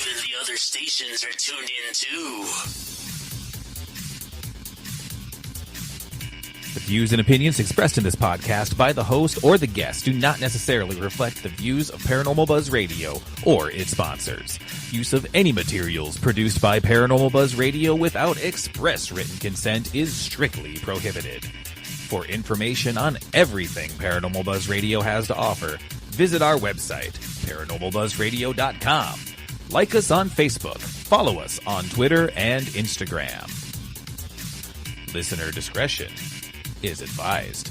Even the other stations are tuned in too. The views and opinions expressed in this podcast by the host or the guest do not necessarily reflect the views of Paranormal Buzz Radio or its sponsors. Use of any materials produced by Paranormal Buzz Radio without express written consent is strictly prohibited. For information on everything Paranormal Buzz Radio has to offer, visit our website, paranormalbuzzradio.com. Like us on Facebook, follow us on Twitter and Instagram. Listener discretion is advised.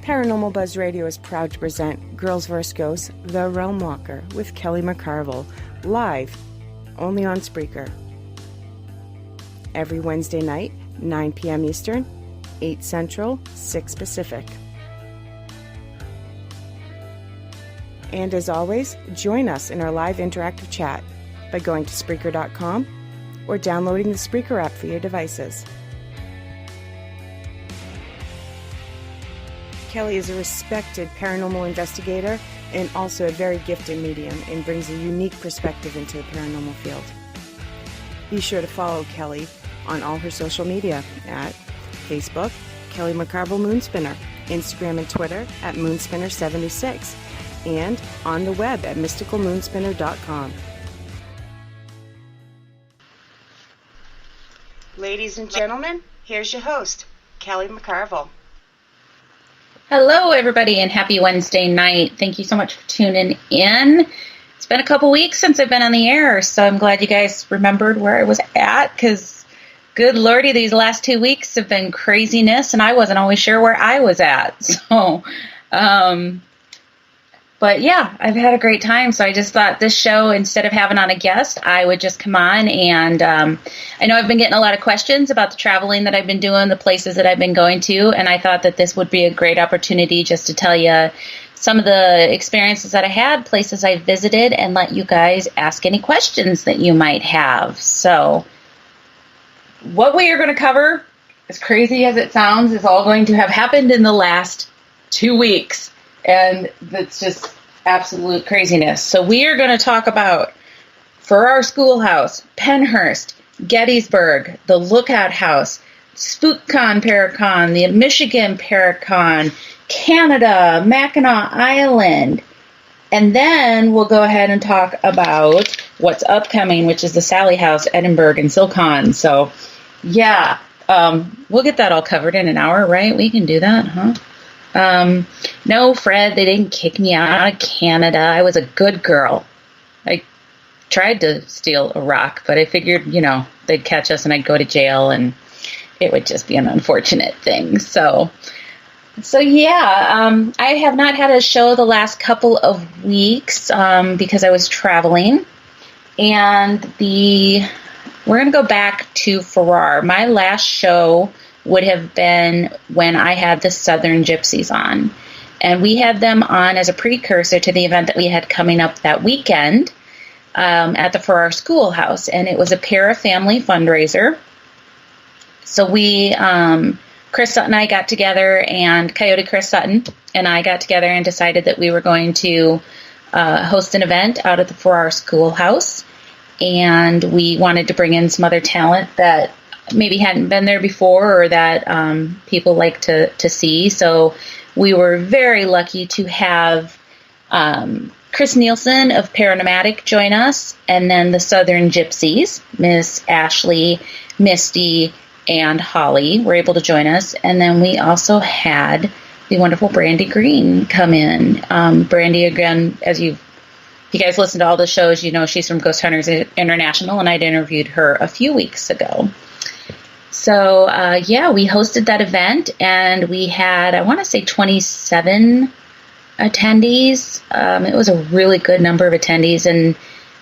Paranormal Buzz Radio is proud to present Girls vs. Ghosts, The Realm Walker with Kelly McCarville, live, only on Spreaker. Every Wednesday night, 9 p.m. Eastern, 8 Central, 6 Pacific. And as always, join us in our live interactive chat by going to Spreaker.com or downloading the Spreaker app for your devices. Kelly is a respected paranormal investigator and also a very gifted medium and brings a unique perspective into the paranormal field. Be sure to follow Kelly on all her social media at Facebook, Kelly McCarville Moonspinner, Instagram and Twitter at Moonspinner76, and on the web at mysticalmoonspinner.com. Ladies and gentlemen, here's your host, Kelly McCarville. Hello, everybody, and happy Wednesday night. Thank you so much for tuning in. It's been a couple weeks since I've been on the air, so I'm glad you guys remembered where I was at, because good lordy, these last 2 weeks have been craziness, and I wasn't always sure where I was at. So, but yeah, I've had a great time. So I just thought this show, instead of having on a guest, I would just come on. And I know I've been getting a lot of questions about the traveling that I've been doing, the places that I've been going to. And I thought that this would be a great opportunity just to tell you some of the experiences that I had, places I visited, and let you guys ask any questions that you might have. So what we are going to cover, as crazy as it sounds, is all going to have happened in the last 2 weeks. And that's just absolute craziness. So we are going to talk about Farrar Schoolhouse, Pennhurst, Gettysburg, the Lookout House, SpookCon Paracon, the Michigan Paracon, Canada, Mackinac Island. And then we'll go ahead and talk about what's upcoming, which is the Sally House, Edinburgh, and SilCon. So, yeah, we'll get that all covered in an hour, right? We can do that, huh? No, Fred, they didn't kick me out of Canada. I was a good girl. I tried to steal a rock, but I figured, they'd catch us and I'd go to jail and it would just be an unfortunate thing. So yeah, I have not had a show the last couple of weeks, because I was traveling, and we're going to go back to Farrar. My last show would have been when I had the Southern Gypsies on. And we had them on as a precursor to the event that we had coming up that weekend at the Farrar Schoolhouse. And it was a para-family fundraiser. So we, Chris Sutton and I got together, and Coyote Chris Sutton and I got together and decided that we were going to host an event out at the Farrar Schoolhouse. And we wanted to bring in some other talent that maybe hadn't been there before, or that people like to see. So we were very lucky to have Chris Nielsen of Paranormatic join us, and then the Southern Gypsies, Miss Ashley, Misty, and Holly were able to join us. And then we also had the wonderful Brandy Green come in. Brandy, again, if you guys listen to all the shows, she's from Ghost Hunters International, and I'd interviewed her a few weeks ago. So, we hosted that event, and we had, I want to say, 27 attendees. It was a really good number of attendees, and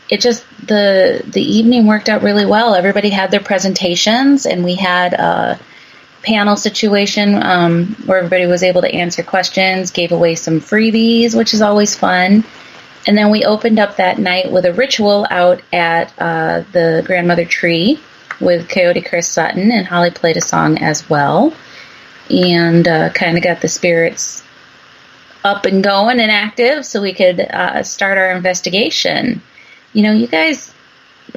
it just, the evening worked out really well. Everybody had their presentations, and we had a panel situation where everybody was able to answer questions, gave away some freebies, which is always fun. And then we opened up that night with a ritual out at the grandmother tree with Coyote Chris Sutton, and Holly played a song as well, and kind of got the spirits up and going and active so we could start our investigation. You know, you guys,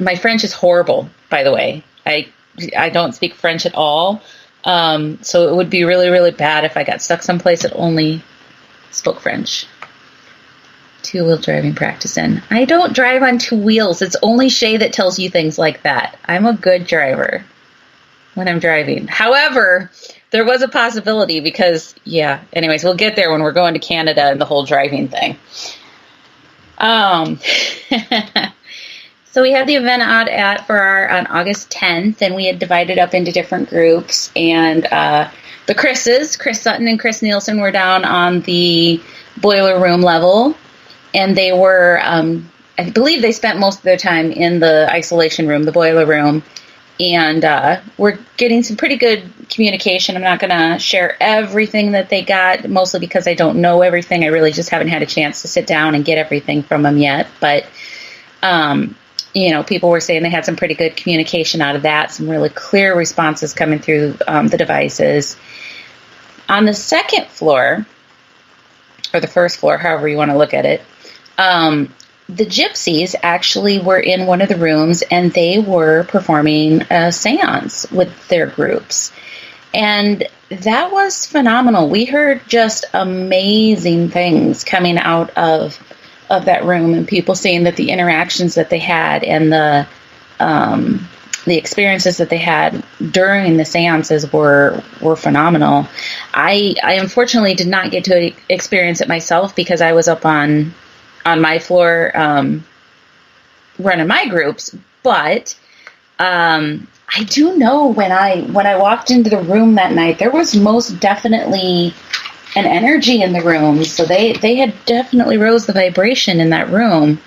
my French is horrible, by the way. I don't speak French at all, so it would be really, really bad if I got stuck someplace that only spoke French. Two-wheel driving practice in. I don't drive on two wheels. It's only Shay that tells you things like that. I'm a good driver when I'm driving. However, there was a possibility because, anyways, we'll get there when we're going to Canada and the whole driving thing. So we had the event out on August 10th, and we had divided up into different groups, and the Chris's, Chris Sutton and Chris Nielsen, were down on the boiler room level. And they were, I believe they spent most of their time in the isolation room, the boiler room. And we're getting some pretty good communication. I'm not going to share everything that they got, mostly because I don't know everything. I really just haven't had a chance to sit down and get everything from them yet. But, people were saying they had some pretty good communication out of that, some really clear responses coming through the devices. On the second floor, or the first floor, however you want to look at it, the gypsies actually were in one of the rooms, and they were performing a seance with their groups. And that was phenomenal. We heard just amazing things coming out of that room, and people saying that the interactions that they had and the experiences that they had during the seances were phenomenal. I unfortunately did not get to experience it myself because I was up on my floor running my groups, but I do know when I walked into the room that night, there was most definitely an energy in the room. So they had definitely rose the vibration in that room,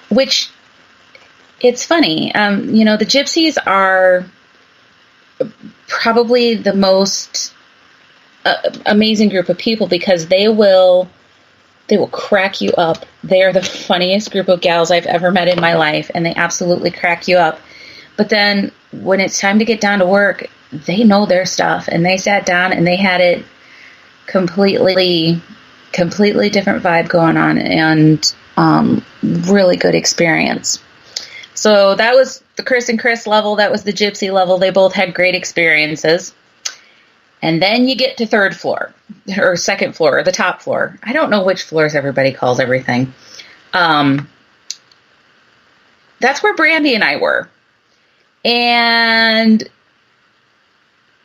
which it's funny. The gypsies are probably the most amazing group of people because they will crack you up. They are the funniest group of gals I've ever met in my life, and they absolutely crack you up. But then when it's time to get down to work, they know their stuff, and they sat down and they had it completely different vibe going on, and really good experience. So that was the Chris and Chris level. That was the gypsy level. They both had great experiences. And then you get to third floor, or second floor, or the top floor. I don't know which floors everybody calls everything. That's where Brandy and I were. And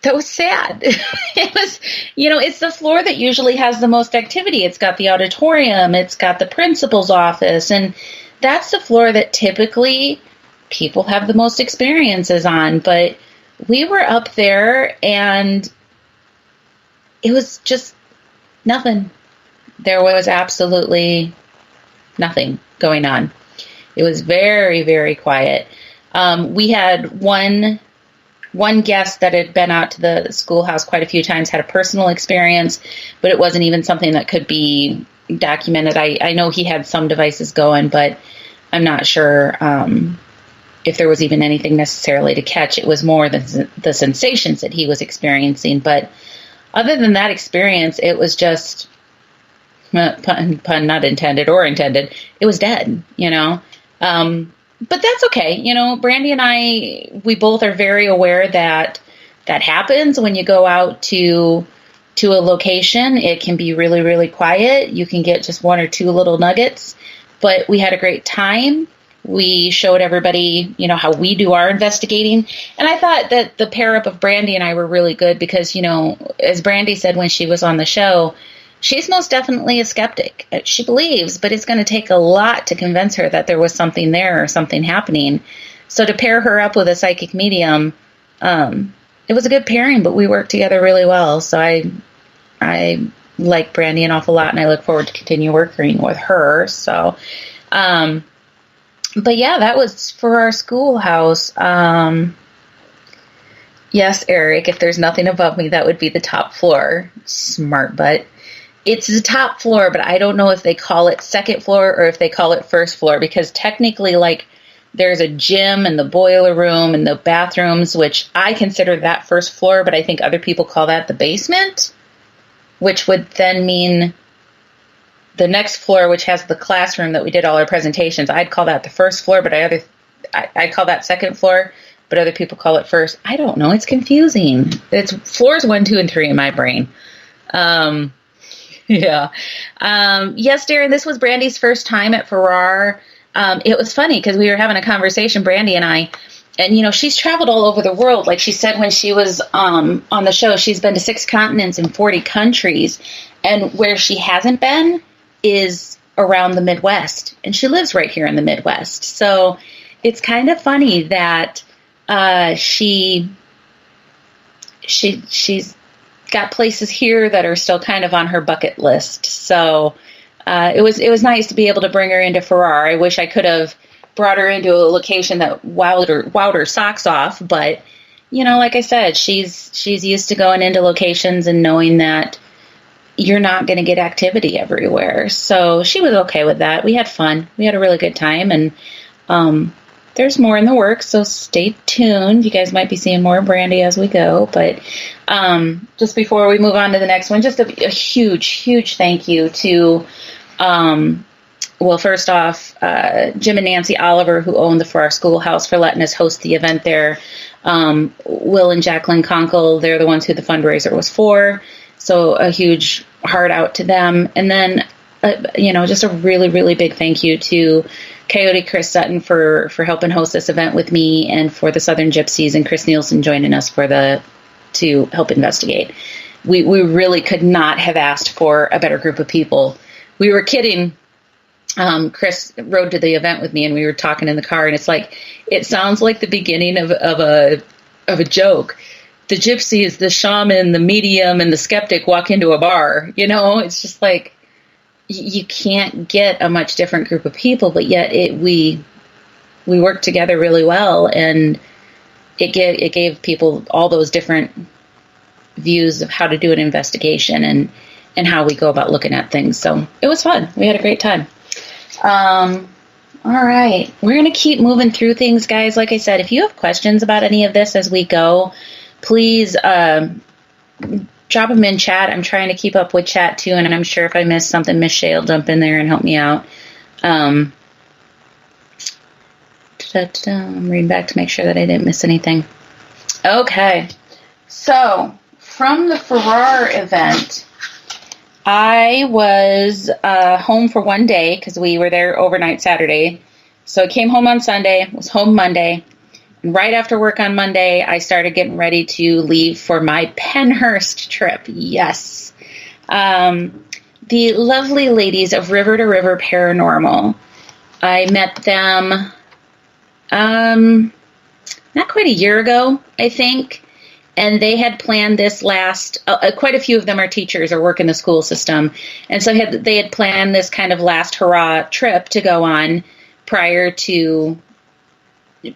that was sad. It was, it's the floor that usually has the most activity. It's got the auditorium. It's got the principal's office. And that's the floor that typically people have the most experiences on. But we were up there, and it was just nothing. There was absolutely nothing going on. It was very, very quiet. We had one guest that had been out to the schoolhouse quite a few times, had a personal experience, but it wasn't even something that could be documented. I know he had some devices going, but I'm not sure if there was even anything necessarily to catch. It was more the sensations that he was experiencing. But other than that experience, it was just, pun not intended or intended, it was dead, But that's okay. Brandy and I, we both are very aware that happens when you go out to a location. It can be really, really quiet. You can get just one or two little nuggets, but we had a great time. We showed everybody, how we do our investigating. And I thought that the pair up of Brandy and I were really good because, as Brandy said when she was on the show, she's most definitely a skeptic. She believes, but it's going to take a lot to convince her that there was something there or something happening. So to pair her up with a psychic medium, it was a good pairing, but we worked together really well. So I like Brandy an awful lot, and I look forward to continue working with her. So, but yeah, that was for our schoolhouse. Yes, Eric, if there's nothing above me, that would be the top floor. Smart butt. It's the top floor, but I don't know if they call it second floor or if they call it first floor, because technically, like, there's a gym and the boiler room and the bathrooms, which I consider that first floor, but I think other people call that the basement, which would then mean the next floor, which has the classroom that we did all our presentations. I'd call that the first floor, but I call that second floor, but other people call it first. I don't know. It's confusing. It's floors 1, 2, and 3 in my brain. Yeah. Yes, Darren, this was Brandy's first time at Farrar. It was funny because we were having a conversation, Brandy and I, and, you know, she's traveled all over the world. Like she said, when she was on the show, she's been to 6 continents and 40 countries. And where she hasn't been is around the Midwest. And she lives right here in the Midwest. So it's kind of funny that she's got places here that are still kind of on her bucket list. So it was nice to be able to bring her into Farrar. I wish I could have brought her into a location that wowed her socks off. But, you know, like I said, she's used to going into locations and knowing that you're not going to get activity everywhere. So she was okay with that. We had fun. We had a really good time. And there's more in the works, so stay tuned. You guys might be seeing more of Brandy as we go. But just before we move on to the next one, just a huge, huge thank you to, well, first off, Jim and Nancy Oliver, who own the Farrar Schoolhouse, for letting us host the event there. Will and Jacqueline Conkle, they're the ones who the fundraiser was for. So a huge heart out to them. And then, you know, just a really, really big thank you to Coyote Chris Sutton for helping host this event with me, and for the Southern Gypsies and Chris Nielsen joining us to help investigate. We really could not have asked for a better group of people. We were kidding. Chris rode to the event with me, and we were talking in the car, and it's like, it sounds like the beginning of a joke. The gypsies, the shaman, the medium, and the skeptic walk into a bar. You know, it's just like, you can't get a much different group of people, but yet we worked together really well, and it gave people all those different views of how to do an investigation and how we go about looking at things. So it was fun. We had a great time. All right. We're going to keep moving through things, guys. Like I said, if you have questions about any of this as we go, please drop them in chat. I'm trying to keep up with chat too, and I'm sure if I miss something, Miss Shay will jump in there and help me out. I'm reading back to make sure that I didn't miss anything. Okay, so from the Farrar event, I was home for one day because we were there overnight Saturday. So I came home on Sunday, was home Monday. Right after work on Monday, I started getting ready to leave for my Pennhurst trip. Yes. The lovely ladies of River to River Paranormal. I met them not quite a year ago, I think. And they had planned this quite a few of them are teachers or work in the school system. And so they had planned this kind of last hurrah trip to go on prior to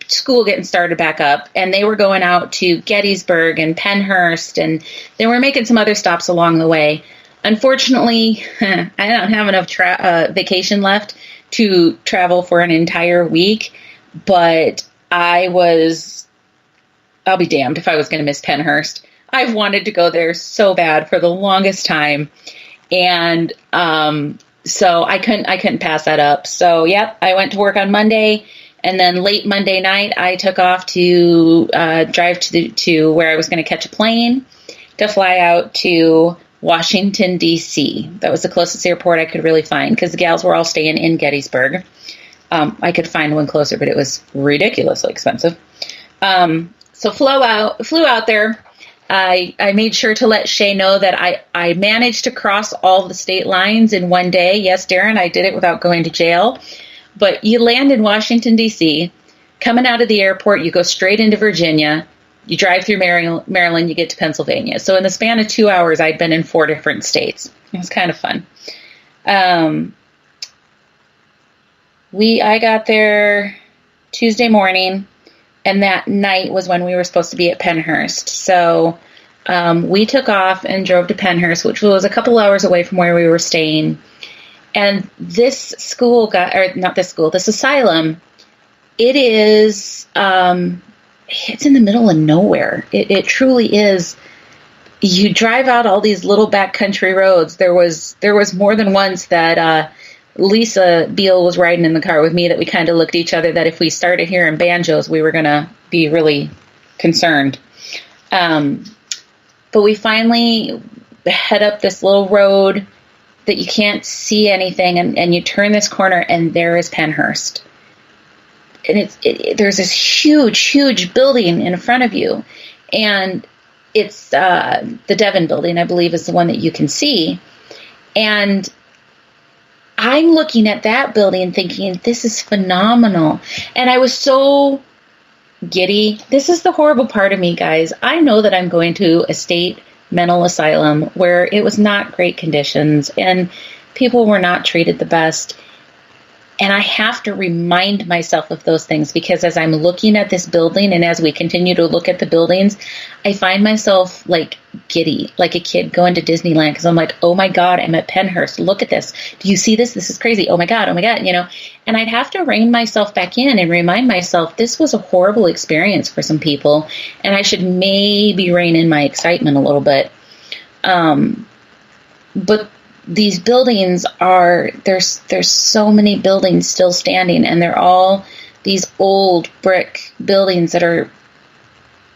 school getting started back up, and they were going out to Gettysburg and Pennhurst, and they were making some other stops along the way. Unfortunately, I don't have enough vacation left to travel for an entire week, but I'll be damned if I was going to miss Pennhurst. I've wanted to go there so bad for the longest time, and so I couldn't pass that up. So, yep, I went to work on Monday. And then late Monday night, I took off to drive to where I was going to catch a plane to fly out to Washington, D.C. That was the closest airport I could really find because the gals were all staying in Gettysburg. I could find one closer, but it was ridiculously expensive. So flew out there. I made sure to let Shay know that I managed to cross all the state lines in one day. Yes, Darren, I did it without going to jail. But you land in Washington, D.C., coming out of the airport, you go straight into Virginia, you drive through Maryland, you get to Pennsylvania. So in the span of 2 hours, I'd been in 4 different states. It was kind of fun. I got there Tuesday morning, and that night was when we were supposed to be at Pennhurst. So we took off and drove to Pennhurst, which was a couple hours away from where we were staying. And this this asylum, it is, it's in the middle of nowhere. It truly is. You drive out all these little backcountry roads. There was more than once that Lisa Beal was riding in the car with me that we kind of looked at each other that if we started hearing banjos, we were going to be really concerned. But we finally head up this little road that you can't see anything, and you turn this corner, and there is Pennhurst. And there's this huge, huge building in front of you, and it's the Devon building, I believe, is the one that you can see. And I'm looking at that building thinking, this is phenomenal. And I was so giddy. This is the horrible part of me, guys. I know that I'm going to a state mental asylum where it was not great conditions and people were not treated the best. And I have to remind myself of those things because as I'm looking at this building and as we continue to look at the buildings, I find myself like giddy, like a kid going to Disneyland because I'm like, oh my God, I'm at Pennhurst. Look at this. Do you see this? This is crazy. Oh my God, you know. And I'd have to rein myself back in and remind myself this was a horrible experience for some people and I should maybe rein in my excitement a little bit. But these buildings there's so many buildings still standing and they're all these old brick buildings that are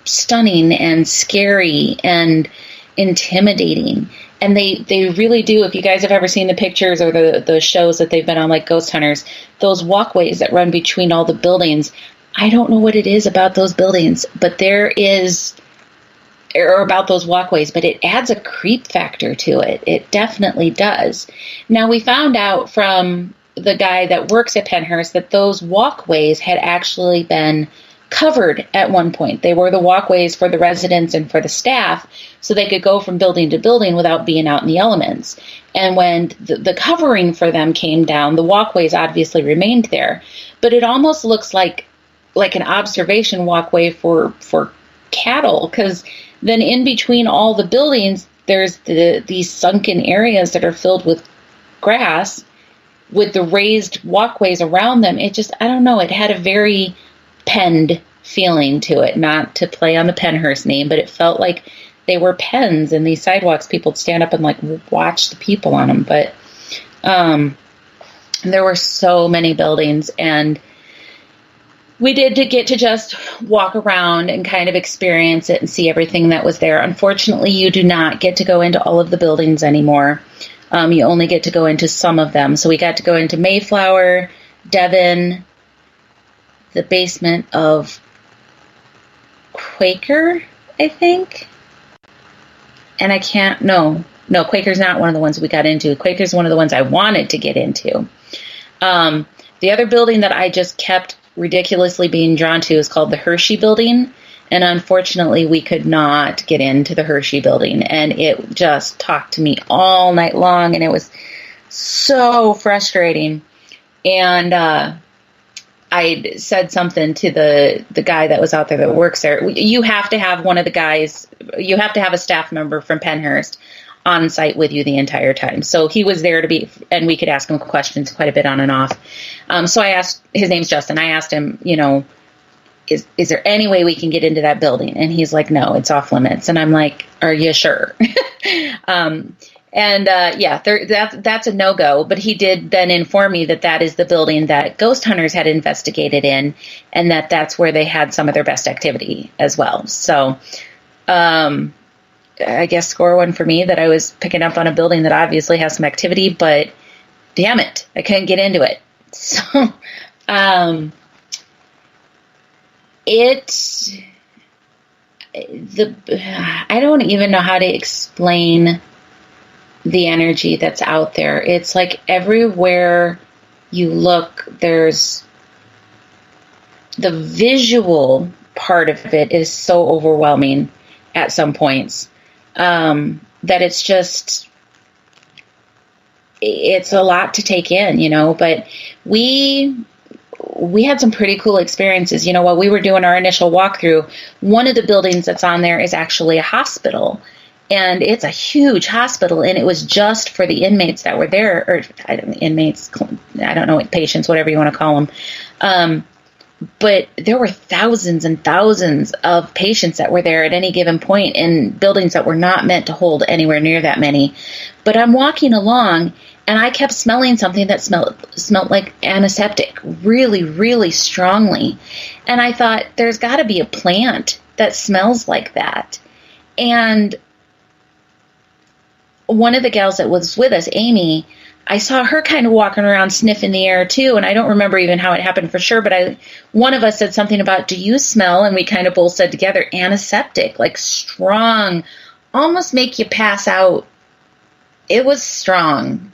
stunning and scary and intimidating. And they really do, if you guys have ever seen the pictures or the shows that they've been on, like Ghost Hunters, those walkways that run between all the buildings, I don't know what it is about those buildings, but or about those walkways, but it adds a creep factor to it. It definitely does. Now, we found out from the guy that works at Pennhurst that those walkways had actually been covered at one point. They were the walkways for the residents and for the staff, so they could go from building to building without being out in the elements. And when the covering for them came down, the walkways obviously remained there. But it almost looks like an observation walkway for cattle, because then in between all the buildings, there's these sunken areas that are filled with grass with the raised walkways around them. It just, I don't know, it had a very penned feeling to it, not to play on the Pennhurst name, but it felt like they were pens and these sidewalks, people would stand up and like watch the people on them. But there were so many buildings and we did get to just walk around and kind of experience it and see everything that was there. Unfortunately, you do not get to go into all of the buildings anymore. You only get to go into some of them. So we got to go into Mayflower, Devon, the basement of Quaker, I think. And Quaker's not one of the ones we got into. Quaker's one of the ones I wanted to get into. The other building that I just kept ridiculously being drawn to is called the Hershey Building. And unfortunately, we could not get into the Hershey Building. And it just talked to me all night long. And it was so frustrating. And I said something to the guy that was out there that works there. You have to have one of the guys, you have to have a staff member from Pennhurst on site with you the entire time. So he was there and we could ask him questions quite a bit on and off. So I asked, his name's Justin. I asked him, is there any way we can get into that building? And he's like, no, it's off limits. And I'm like, are you sure? That's a no-go. But he did then inform me that is the building that Ghost Hunters had investigated in, and that's where they had some of their best activity as well. So, I guess score one for me that I was picking up on a building that obviously has some activity, but damn it, I couldn't get into it. So, I don't even know how to explain the energy that's out there. It's like everywhere you look, there's the visual part of it is so overwhelming at some points. That it's a lot to take in, but we we had some pretty cool experiences. You know, while we were doing our initial walkthrough, one of the buildings that's on there is actually a hospital. And it's a huge hospital, and it was just for the inmates that were there, or inmates, I don't know, patients, whatever you want to call them. But there were thousands and thousands of patients that were there at any given point in buildings that were not meant to hold anywhere near that many. But I'm walking along, and I kept smelling something that smelled like antiseptic really, really strongly. And I thought, there's got to be a plant that smells like that. And one of the gals that was with us, Amy, I saw her kind of walking around sniffing the air too, and I don't remember even how it happened for sure, but one of us said something about, do you smell? And we kind of both said together, antiseptic, like strong, almost make you pass out. It was strong.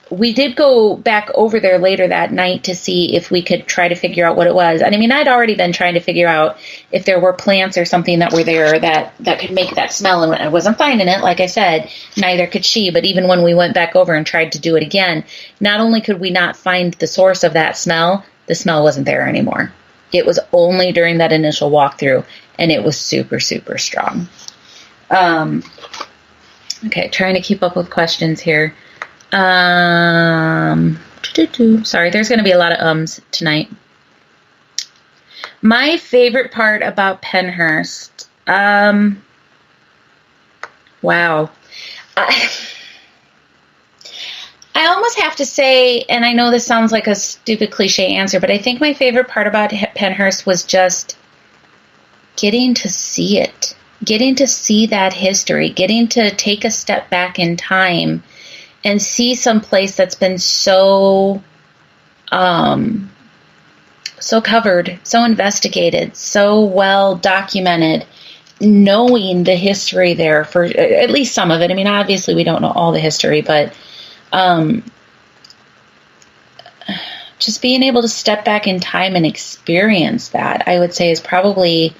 We did go back over there later that night to see if we could try to figure out what it was. And I mean, I'd already been trying to figure out if there were plants or something that were there that could make that smell. And I wasn't finding it. Like I said, neither could she. But even when we went back over and tried to do it again, not only could we not find the source of that smell, the smell wasn't there anymore. It was only during that initial walkthrough, and it was super, super strong. Okay, trying to keep up with questions here. Sorry, there's going to be a lot of ums tonight. My favorite part about Pennhurst, wow. I almost have to say, and I know this sounds like a stupid cliche answer, but I think my favorite part about Pennhurst was just getting to see it, getting to see that history, getting to take a step back in time and see some place that's been so covered, so investigated, so well documented, knowing the history there for at least some of it. I mean, obviously we don't know all the history, but just being able to step back in time and experience that, I would say, is probably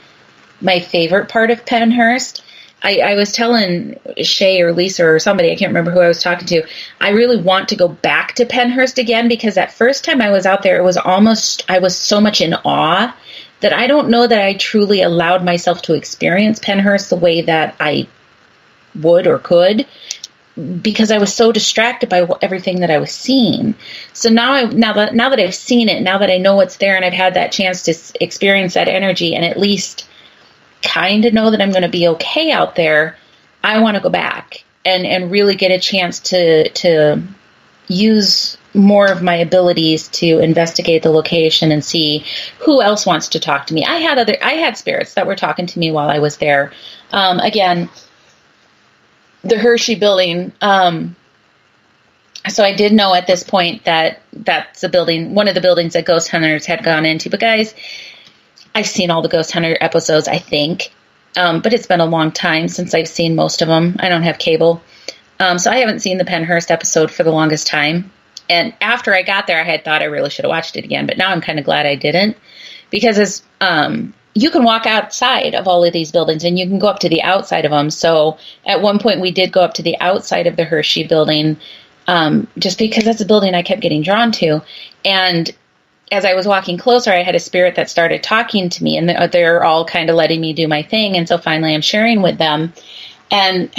my favorite part of Pennhurst. I was telling Shay or Lisa or somebody, I can't remember who I was talking to, I really want to go back to Pennhurst again, because that first time I was out there, it was almost, I was so much in awe that I don't know that I truly allowed myself to experience Pennhurst the way that I would or could, because I was so distracted by everything that I was seeing. So now that I've seen it, now that I know what's there and I've had that chance to experience that energy and at least kind of know that I'm going to be okay out there, I want to go back and really get a chance to use more of my abilities to investigate the location and see who else wants to talk to me. I had spirits that were talking to me while I was there. Again, the Hershey building. So I did know at this point that that's a building, one of the buildings that ghost hunters had gone into. But guys, I've seen all the Ghost Hunter episodes, I think, but it's been a long time since I've seen most of them. I don't have cable, so I haven't seen the Pennhurst episode for the longest time. And after I got there, I had thought I really should have watched it again, but now I'm kind of glad I didn't, because as you can walk outside of all of these buildings and you can go up to the outside of them. So at one point we did go up to the outside of the Hershey building, just because that's a building I kept getting drawn to. And as I was walking closer, I had a spirit that started talking to me, and they're all kind of letting me do my thing. And so finally I'm sharing with them, and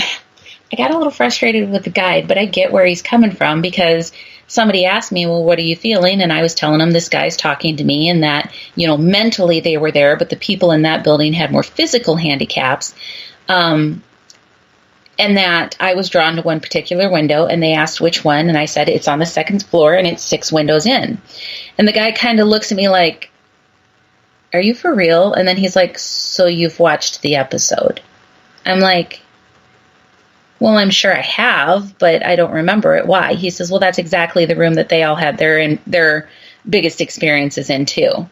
I got a little frustrated with the guide, but I get where he's coming from, because somebody asked me, well, what are you feeling? And I was telling them this guy's talking to me, and that, you know, mentally they were there, but the people in that building had more physical handicaps. And that I was drawn to one particular window, and they asked which one, and I said, it's on the second floor, and it's 6 windows in. And the guy kind of looks at me like, are you for real? And then he's like, so you've watched the episode? I'm like, well, I'm sure I have, but I don't remember it. Why? He says, well, that's exactly the room that they all had their biggest experiences in, too.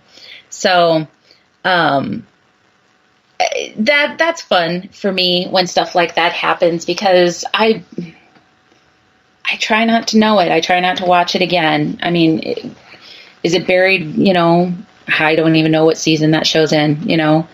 So, that's fun for me when stuff like that happens, because I try not to know it. I try not to watch it again. I mean, is it buried, you know, I don't even know what season that show's in, you know,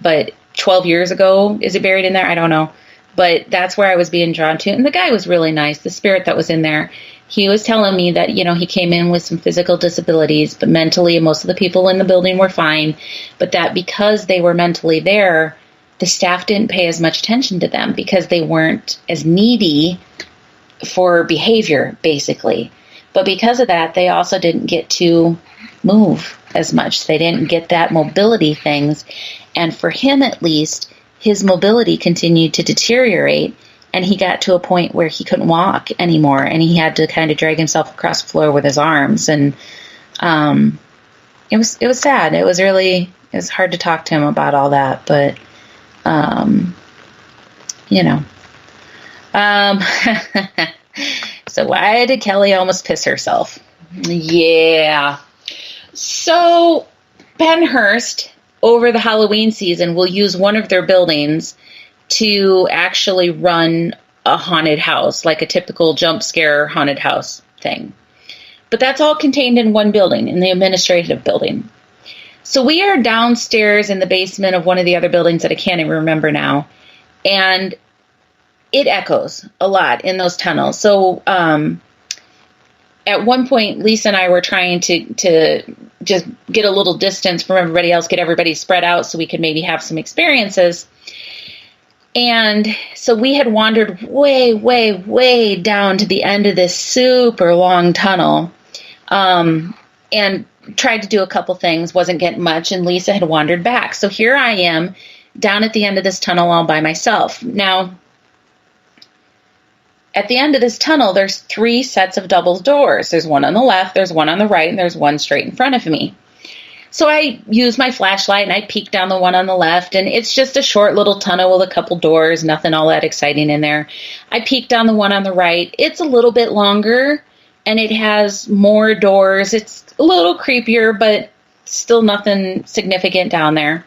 but 12 years ago, is it buried in there? I don't know. But that's where I was being drawn to. And the guy was really nice, the spirit that was in there. he was telling me that, he came in with some physical disabilities, but mentally most of the people in the building were fine, but that because they were mentally there, the staff didn't pay as much attention to them because they weren't as needy for behavior, basically. But because of that, they also didn't get to move as much. They didn't get that mobility things. And for him, at least, his mobility continued to deteriorate. And he got to a point where he couldn't walk anymore. And he had to kind of drag himself across the floor with his arms. And it was sad. It was hard to talk to him about all that. But, so why did Kelly almost piss herself? Yeah. So Pennhurst, over the Halloween season, will use one of their buildings to actually run a haunted house, like a typical jump scare haunted house thing. But that's all contained in one building, in the administrative building. So we are downstairs in the basement of one of the other buildings that I can't even remember now. And it echoes a lot in those tunnels. So at one point, Lisa and I were trying to just get a little distance from everybody else, get everybody spread out so we could maybe have some experiences. And so we had wandered way, way, way down to the end of this super long tunnel and tried to do a couple things, wasn't getting much, and Lisa had wandered back. So here I am down at the end of this tunnel all by myself. Now, at the end of this tunnel, there's 3 sets of double doors. There's one on the left, there's one on the right, and there's one straight in front of me. So I use my flashlight and I peek down the one on the left, and it's just a short little tunnel with a couple doors, nothing all that exciting in there. I peek down the one on the right. It's a little bit longer and it has more doors. It's a little creepier, but still nothing significant down there.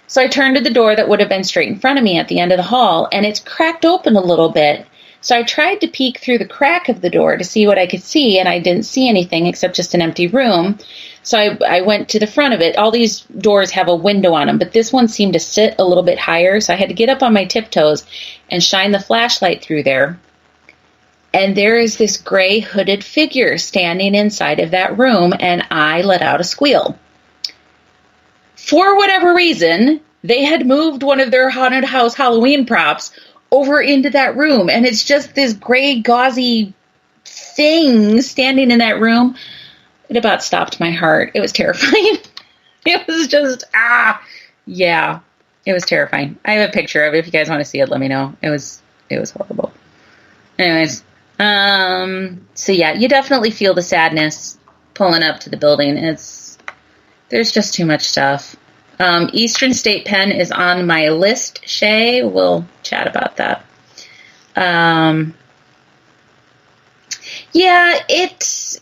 So I turned to the door that would have been straight in front of me at the end of the hall, and it's cracked open a little bit. So I tried to peek through the crack of the door to see what I could see, and I didn't see anything except just an empty room. So I went to the front of it. All these doors have a window on them, but this one seemed to sit a little bit higher, so I had to get up on my tiptoes and shine the flashlight through there. And there is this gray hooded figure standing inside of that room, and I let out a squeal. For whatever reason, they had moved one of their haunted house Halloween props over into that room, and it's just this gray gauzy thing standing in that room. It about stopped my heart. It was terrifying. It was just, yeah, it was terrifying. I have a picture of it. If you guys want to see it, let me know. It was horrible. Anyways, so yeah, you definitely feel the sadness pulling up to the building. There's just too much stuff. Eastern State Pen is on my list, Shay. We'll chat about that. Yeah, it's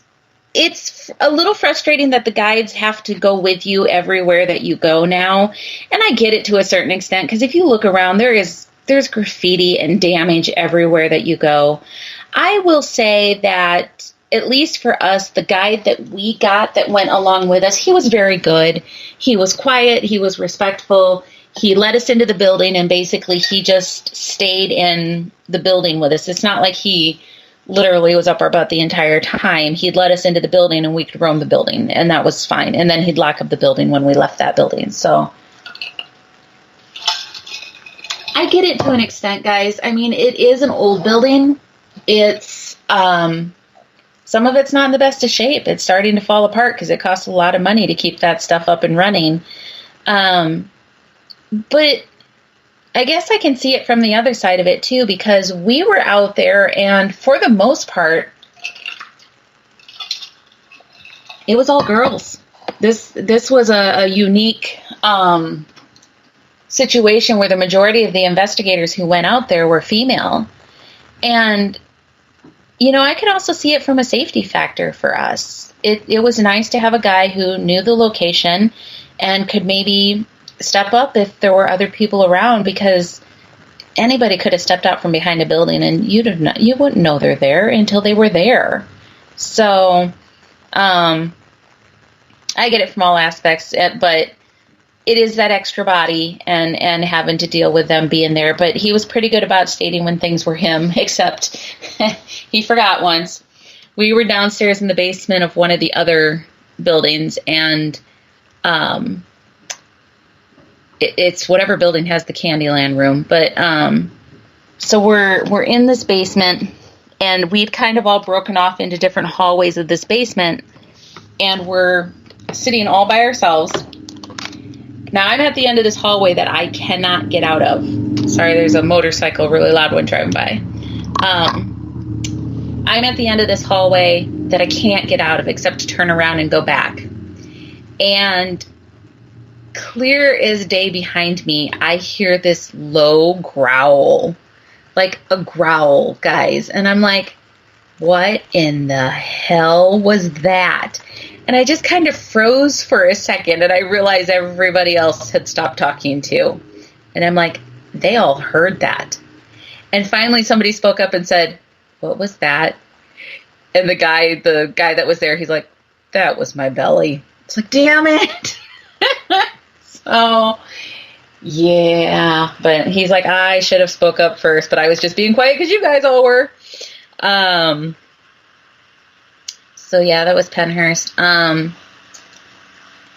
a little frustrating that the guides have to go with you everywhere that you go now. And I get it to a certain extent, because if you look around, there's graffiti and damage everywhere that you go. I will say that, at least for us, the guide that we got that went along with us, he was very good. He was quiet. He was respectful. He let us into the building, and basically he just stayed in the building with us. It's not like he literally was up our butt the entire time. He'd let us into the building and we could roam the building, and that was fine. And then he'd lock up the building when we left that building. So I get it to an extent, guys. I mean, it is an old building. It's, some of it's not in the best of shape. It's starting to fall apart because it costs a lot of money to keep that stuff up and running. But I guess I can see it from the other side of it too, because we were out there, and for the most part, it was all girls. This was a unique situation where the majority of the investigators who went out there were female. And I could also see it from a safety factor for us. It was nice to have a guy who knew the location and could maybe step up if there were other people around, because anybody could have stepped out from behind a building and you wouldn't know they're there until they were there. So I get it from all aspects, but it is that extra body and having to deal with them being there. But he was pretty good about stating when things were him, except he forgot once. we were downstairs in the basement of one of the other buildings, and it's whatever building has the Candyland room. But so we're in this basement, and we'd kind of all broken off into different hallways of this basement, and we're sitting all by ourselves. Now I'm at the end of this hallway that I cannot get out of. Sorry, there's a motorcycle, really loud one driving by. I'm at the end of this hallway that I can't get out of except to turn around and go back. And clear as day behind me, I hear this low growl. Like a growl, guys. And I'm like, what in the hell was that? And I just kind of froze for a second, and I realized everybody else had stopped talking too. And I'm like, they all heard that. And finally somebody spoke up and said, what was that? And the guy that was there, he's like, that was my belly. It's like, damn it. So, yeah. But he's like, I should have spoke up first, but I was just being quiet because you guys all were. So, yeah, that was Pennhurst.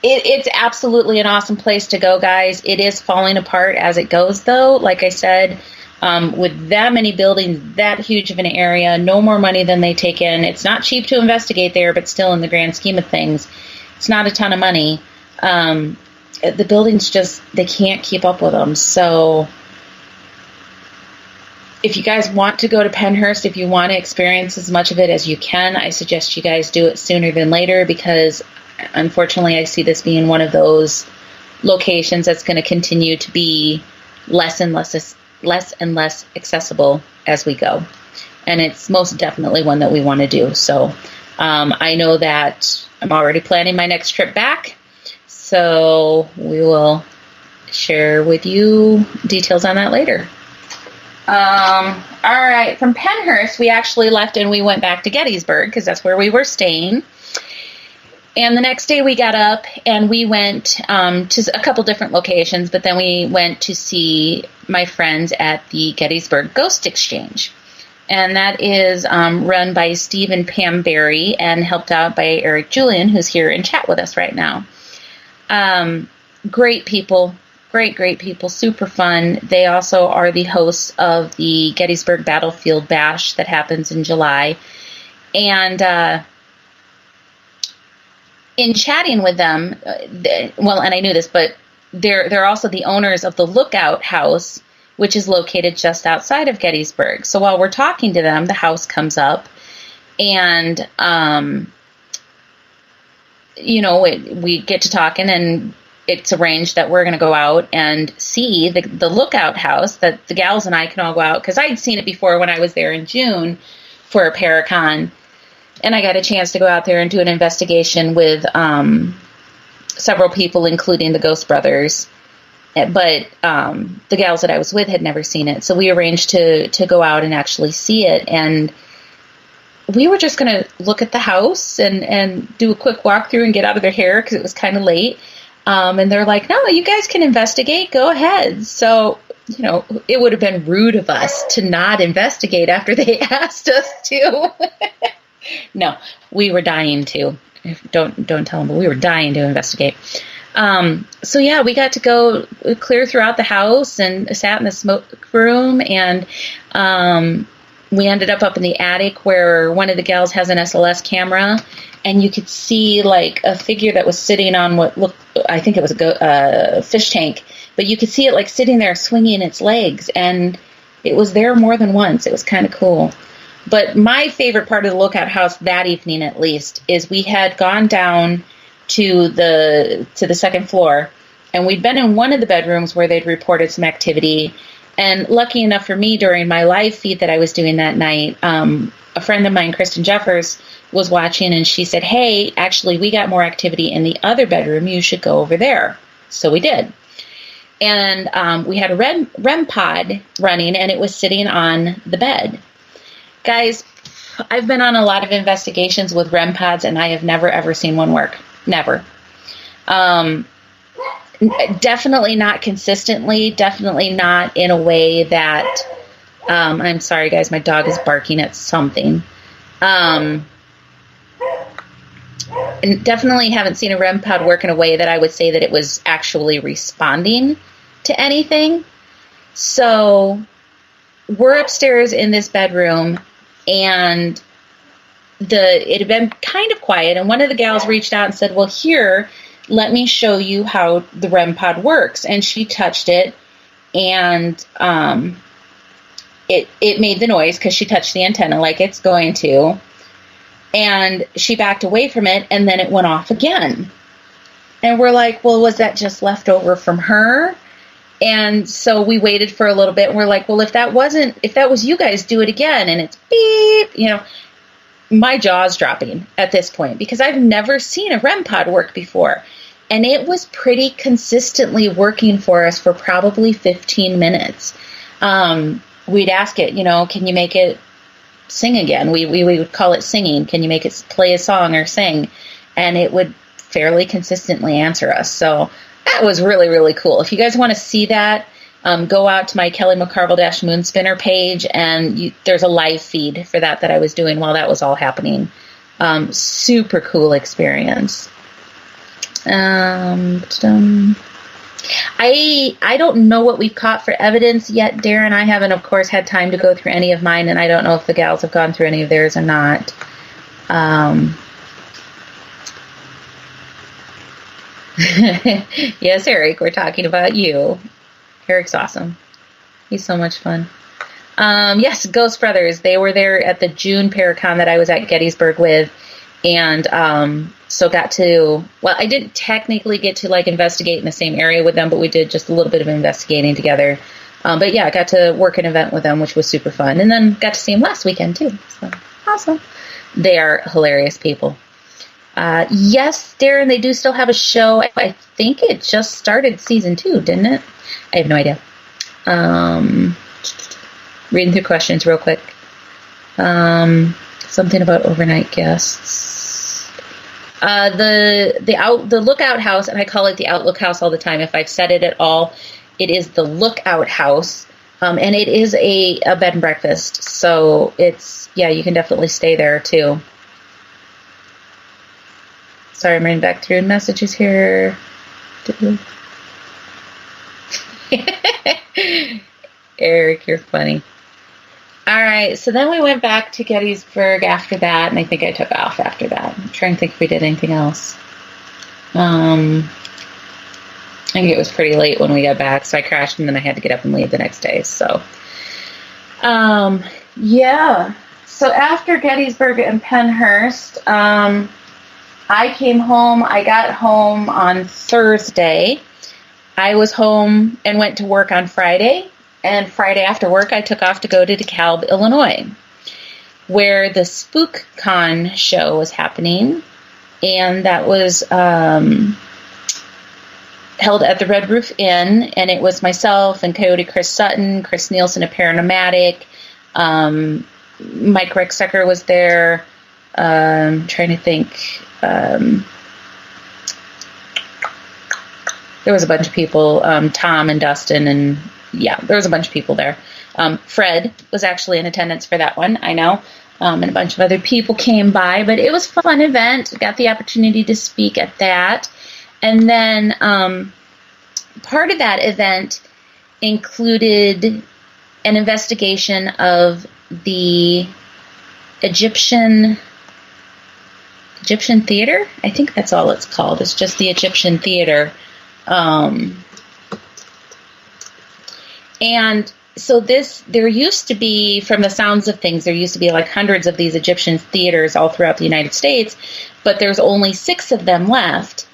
It's absolutely an awesome place to go, guys. It is falling apart as it goes, though. Like I said, with that many buildings, that huge of an area, no more money than they take in. It's not cheap to investigate there, but still in the grand scheme of things, it's not a ton of money. The buildings just, they can't keep up with them. So if you guys want to go to Pennhurst, if you want to experience as much of it as you can, I suggest you guys do it sooner than later, because unfortunately I see this being one of those locations that's going to continue to be less and less accessible as we go. And it's most definitely one that we want to do. So I know that I'm already planning my next trip back. So we will share with you details on that later. All right. From Pennhurst, we actually left and we went back to Gettysburg because that's where we were staying. And the next day we got up and we went to a couple different locations, but then we went to see my friends at the Gettysburg Ghost Exchange. And that is run by Steve and Pam Berry and helped out by Eric Julian, who's here in chat with us right now. Great people, great people, super fun. They also are the hosts of the Gettysburg Battlefield Bash that happens in July. And in chatting with them, and I knew this, but they're also the owners of the Lookout House, which is located just outside of Gettysburg. So while we're talking to them, the house comes up, and we get to talking, and it's arranged that we're going to go out and see the Lookout House, that the gals and I can all go out, because I'd seen it before when I was there in June for a Paracon. And I got a chance to go out there and do an investigation with several people, including the Ghost Brothers. But the gals that I was with had never seen it. So we arranged to go out and actually see it. And we were just going to look at the house and do a quick walkthrough and get out of their hair because it was kind of late. And they're like, no, you guys can investigate. Go ahead. So, it would have been rude of us to not investigate after they asked us to. No, we were dying to. Don't tell them, but we were dying to investigate. So yeah, we got to go clear throughout the house and sat in the smoke room, and we ended up in the attic where one of the gals has an SLS camera, and you could see like a figure that was sitting on what looked, I think it was a fish tank, but you could see it like sitting there swinging its legs, and it was there more than once. It was kind of cool. But my favorite part of the Lookout House that evening, at least, is we had gone down to the second floor, and we'd been in one of the bedrooms where they'd reported some activity. And lucky enough for me, during my live feed that I was doing that night, a friend of mine, Kristen Jeffers, was watching, and she said, hey, actually, we got more activity in the other bedroom. You should go over there. So we did. And we had a REM pod running, and it was sitting on the bed. Guys, I've been on a lot of investigations with REM pods, and I have never, ever seen one work. Never. Definitely not consistently. Definitely not in a way that, I'm sorry, guys, my dog is barking at something. and definitely haven't seen a REM pod work in a way that I would say that it was actually responding to anything. So we're upstairs in this bedroom, and it had been kind of quiet, and one of the gals reached out and said, well, here, let me show you how the REM pod works. And she touched it, and it made the noise because she touched the antenna like it's going to. And she backed away from it, and then it went off again. And we're like, well, was that just left over from her? And so we waited for a little bit, and we're like, well, if that was you guys, do it again. And it's beep, my jaw's dropping at this point because I've never seen a REM pod work before. And it was pretty consistently working for us for probably 15 minutes. We'd ask it, can you make it sing again? We would call it singing. Can you make it play a song or sing? And it would fairly consistently answer us. So that was really, really cool. If you guys want to see that, go out to my Kelly McCarville-Moonspinner page, and there's a live feed for that I was doing while that was all happening. Super cool experience. I don't know what we've caught for evidence yet, Darren. I haven't, of course, had time to go through any of mine, and I don't know if the gals have gone through any of theirs or not. Yes, Eric, we're talking about you. Eric's awesome. He's so much fun. Yes, Ghost Brothers. They were there at the June Paracon that I was at Gettysburg with, and so I didn't technically get to investigate in the same area with them, but we did just a little bit of investigating together. But yeah, I got to work an event with them, which was super fun, and then got to see them last weekend too. So awesome. They are hilarious people. Yes, Darren, they do still have a show. I think it just started season 2, didn't it? I have no idea. Reading through questions real quick. Something about overnight guests. The Lookout House, and I call it the Outlook House all the time. If I've said it at all, it is the Lookout House, and it is a bed and breakfast. So you can definitely stay there too. Sorry, I'm running back through messages here. Eric, you're funny. All right, so then we went back to Gettysburg after that, and I think I took off after that. I'm trying to think if we did anything else. I think it was pretty late when we got back, so I crashed, and then I had to get up and leave the next day. So, yeah. So after Gettysburg and Pennhurst, I came home. I got home on Thursday. I was home and went to work on Friday. And Friday after work, I took off to go to DeKalb, Illinois, where the SpookCon show was happening. And that was held at the Red Roof Inn. And it was myself and Coyote Chris Sutton, Chris Nielsen of Paranormatic. Mike Rexecker was there. Trying to think. There was a bunch of people, Tom and Dustin, and there was a bunch of people there. Fred was actually in attendance for that one, I know, and a bunch of other people came by, but it was a fun event. Got the opportunity to speak at that. And then part of that event included an investigation of the Egyptian theater. I think that's all it's called. It's just the Egyptian theater. And so there used to be, from the sounds of things, there used to be hundreds of these Egyptian theaters all throughout the United States, but there's only 6 of them left.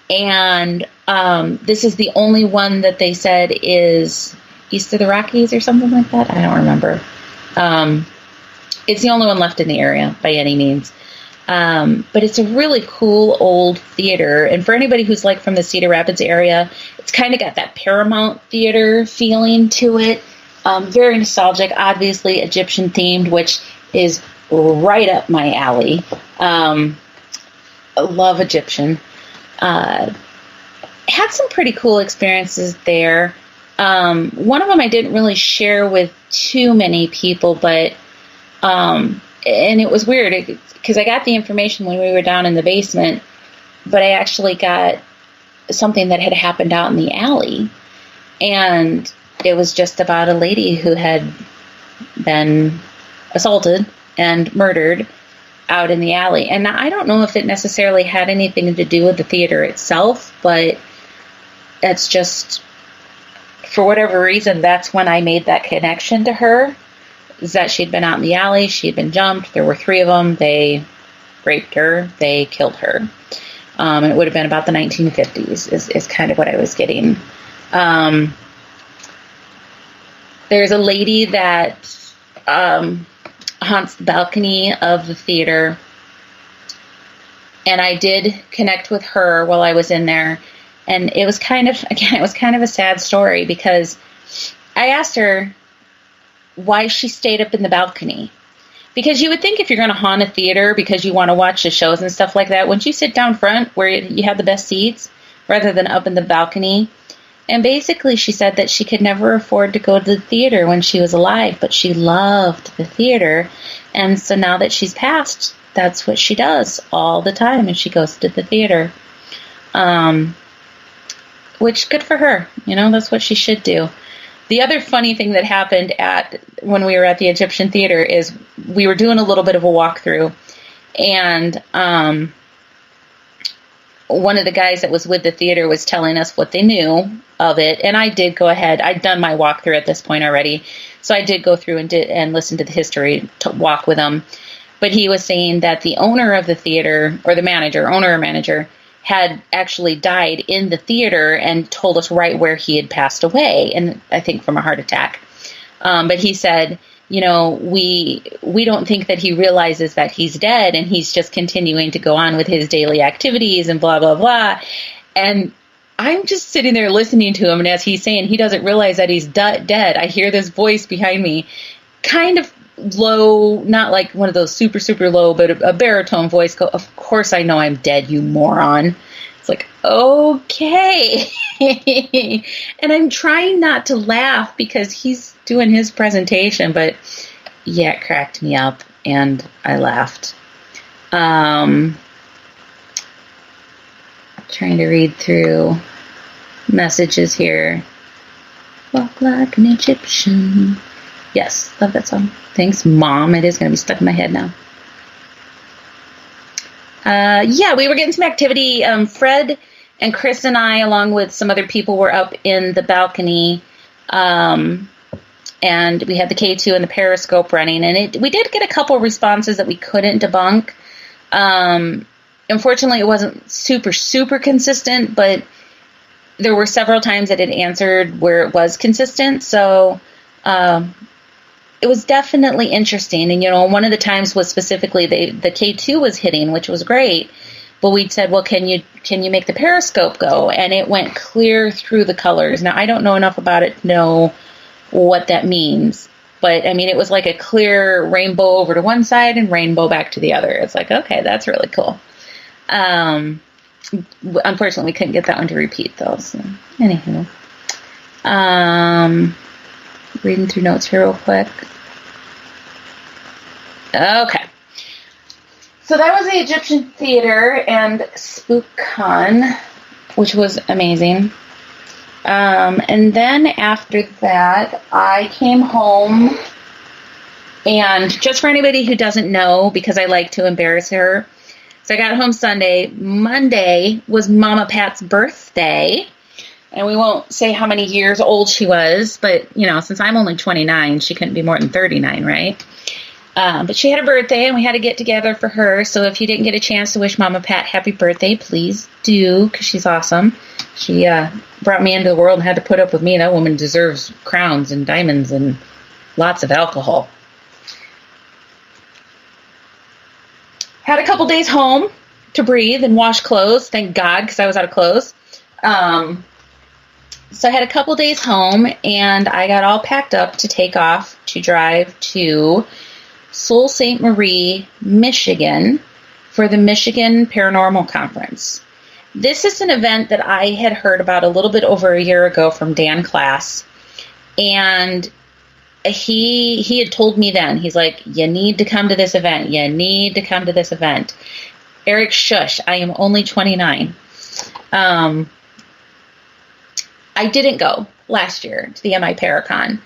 And this is the only one that they said is east of the Rockies or something like that. I don't remember. It's the only one left in the area by any means. But it's a really cool old theater. And for anybody who's from the Cedar Rapids area, it's kind of got that Paramount Theater feeling to it. Very nostalgic, obviously Egyptian themed, which is right up my alley. I love Egyptian. Had some pretty cool experiences there. One of them I didn't really share with too many people, but And it was weird because I got the information when we were down in the basement, but I actually got something that had happened out in the alley. And it was just about a lady who had been assaulted and murdered out in the alley. And I don't know if it necessarily had anything to do with the theater itself, but it's just, for whatever reason, that's when I made that connection to her, is that she'd been out in the alley, she'd been jumped, there were 3 of them, they raped her, they killed her. And it would have been about the 1950s is kind of what I was getting. There's a lady that haunts the balcony of the theater, and I did connect with her while I was in there, and it was kind of a sad story, because I asked her why she stayed up in the balcony, because you would think if you're going to haunt a theater because you want to watch the shows and stuff like that, wouldn't you sit down front where you have the best seats rather than up in the balcony? And basically she said that she could never afford to go to the theater when she was alive, but she loved the theater. And so now that she's passed, that's what she does all the time, and she goes to the theater. Which, good for her. That's what she should do. The other funny thing that happened when we were at the Egyptian Theater is we were doing a little bit of a walkthrough, and one of the guys that was with the theater was telling us what they knew of it, and I did go ahead. I'd done my walkthrough at this point already, so I did go through and listen to the history, to walk with him. But he was saying that the owner of the theater, or the owner or manager, had actually died in the theater and told us right where he had passed away, and I think from a heart attack. But he said, we don't think that he realizes that he's dead, and he's just continuing to go on with his daily activities and blah, blah, blah. And I'm just sitting there listening to him, and as he's saying he doesn't realize that he's dead, I hear this voice behind me, kind of low, not like one of those super, super low, but a baritone voice go, "Of course I know I'm dead, you moron." It's like, okay. And I'm trying not to laugh because he's doing his presentation, but yeah, it cracked me up and I laughed. Trying to read through messages here. Walk like an Egyptian. Yes, love that song. Thanks, Mom. It is going to be stuck in my head now. We were getting some activity. Fred and Chris and I, along with some other people, were up in the balcony, and we had the K2 and the periscope running, and we did get a couple responses that we couldn't debunk. Unfortunately, it wasn't super, super consistent, but there were several times that it answered where it was consistent, so it was definitely interesting. And, one of the times was specifically the K2 was hitting, which was great. But we said, well, can you make the periscope go? And it went clear through the colors. Now, I don't know enough about it to know what that means. But, it was like a clear rainbow over to one side and rainbow back to the other. It's like, okay, that's really cool. Unfortunately, we couldn't get that one to repeat, though. So, anywho. Reading through notes here real quick. Okay. So that was the Egyptian Theater and SpookCon, which was amazing. And then after that, I came home, and just for anybody who doesn't know, because I like to embarrass her, so I got home Sunday. Monday was Mama Pat's birthday. And we won't say how many years old she was, but, since I'm only 29, she couldn't be more than 39, right? But she had a birthday, and we had to get together for her. So if you didn't get a chance to wish Mama Pat happy birthday, please do, because she's awesome. She brought me into the world and had to put up with me. That woman deserves crowns and diamonds and lots of alcohol. Had a couple days home to breathe and wash clothes. Thank God, because I was out of clothes. So I had a couple days home, and I got all packed up to take off to drive to Sault Ste. Marie, Michigan for the Michigan Paranormal Conference. This is an event that I had heard about a little bit over a year ago from Dan Class, and he had told me then, he's like, you need to come to this event. You need to come to this event. Eric, shush, I am only 29. I didn't go last year to the MI Paracon.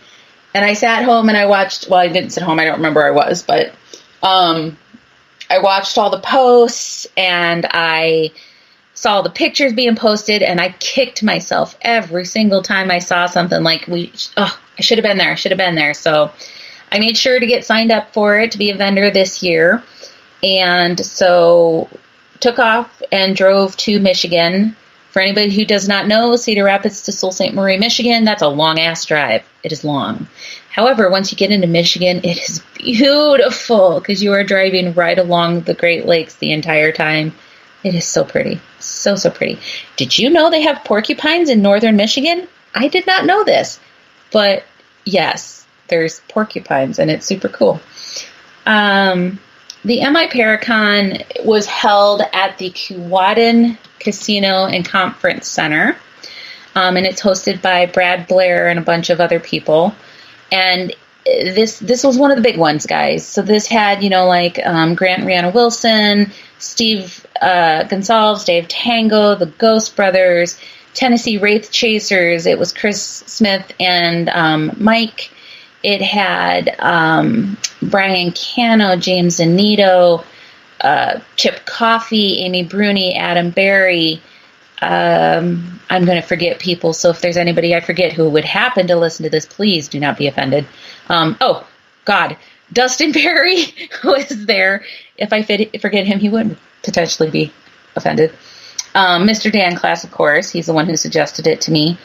And I sat home and I watched, well, I didn't sit home, I don't remember where I was, but I watched all the posts and I saw the pictures being posted, and I kicked myself every single time I saw something like, I should have been there, So I made sure to get signed up for it to be a vendor this year. And so took off and drove to Michigan. For anybody who does not know, Cedar Rapids to Sault Ste. Marie, Michigan, that's a long-ass drive. It is long. However, once you get into Michigan, it is beautiful because you are driving right along the Great Lakes the entire time. It is so pretty. So, so pretty. Did you know they have porcupines in northern Michigan? I did not know this. But yes, there's porcupines and it's super cool. The MI Paracon was held at the Keewatin Casino and Conference Center. And it's hosted by Brad Blair and a bunch of other people. And this was one of the big ones, guys. So this had, Grant and Rihanna Wilson, Steve Gonsalves, Dave Tango, the Ghost Brothers, Tennessee Wraith Chasers. It was Chris Smith and Mike. It had Brian Cano, James Zanito, Chip Coffey, Amy Bruni, Adam Berry. I'm going to forget people, so if there's anybody I forget who would happen to listen to this, please do not be offended. Dustin Berry was there. If I forget him, he would potentially be offended. Mr. Dan Class, of course, he's the one who suggested it to me.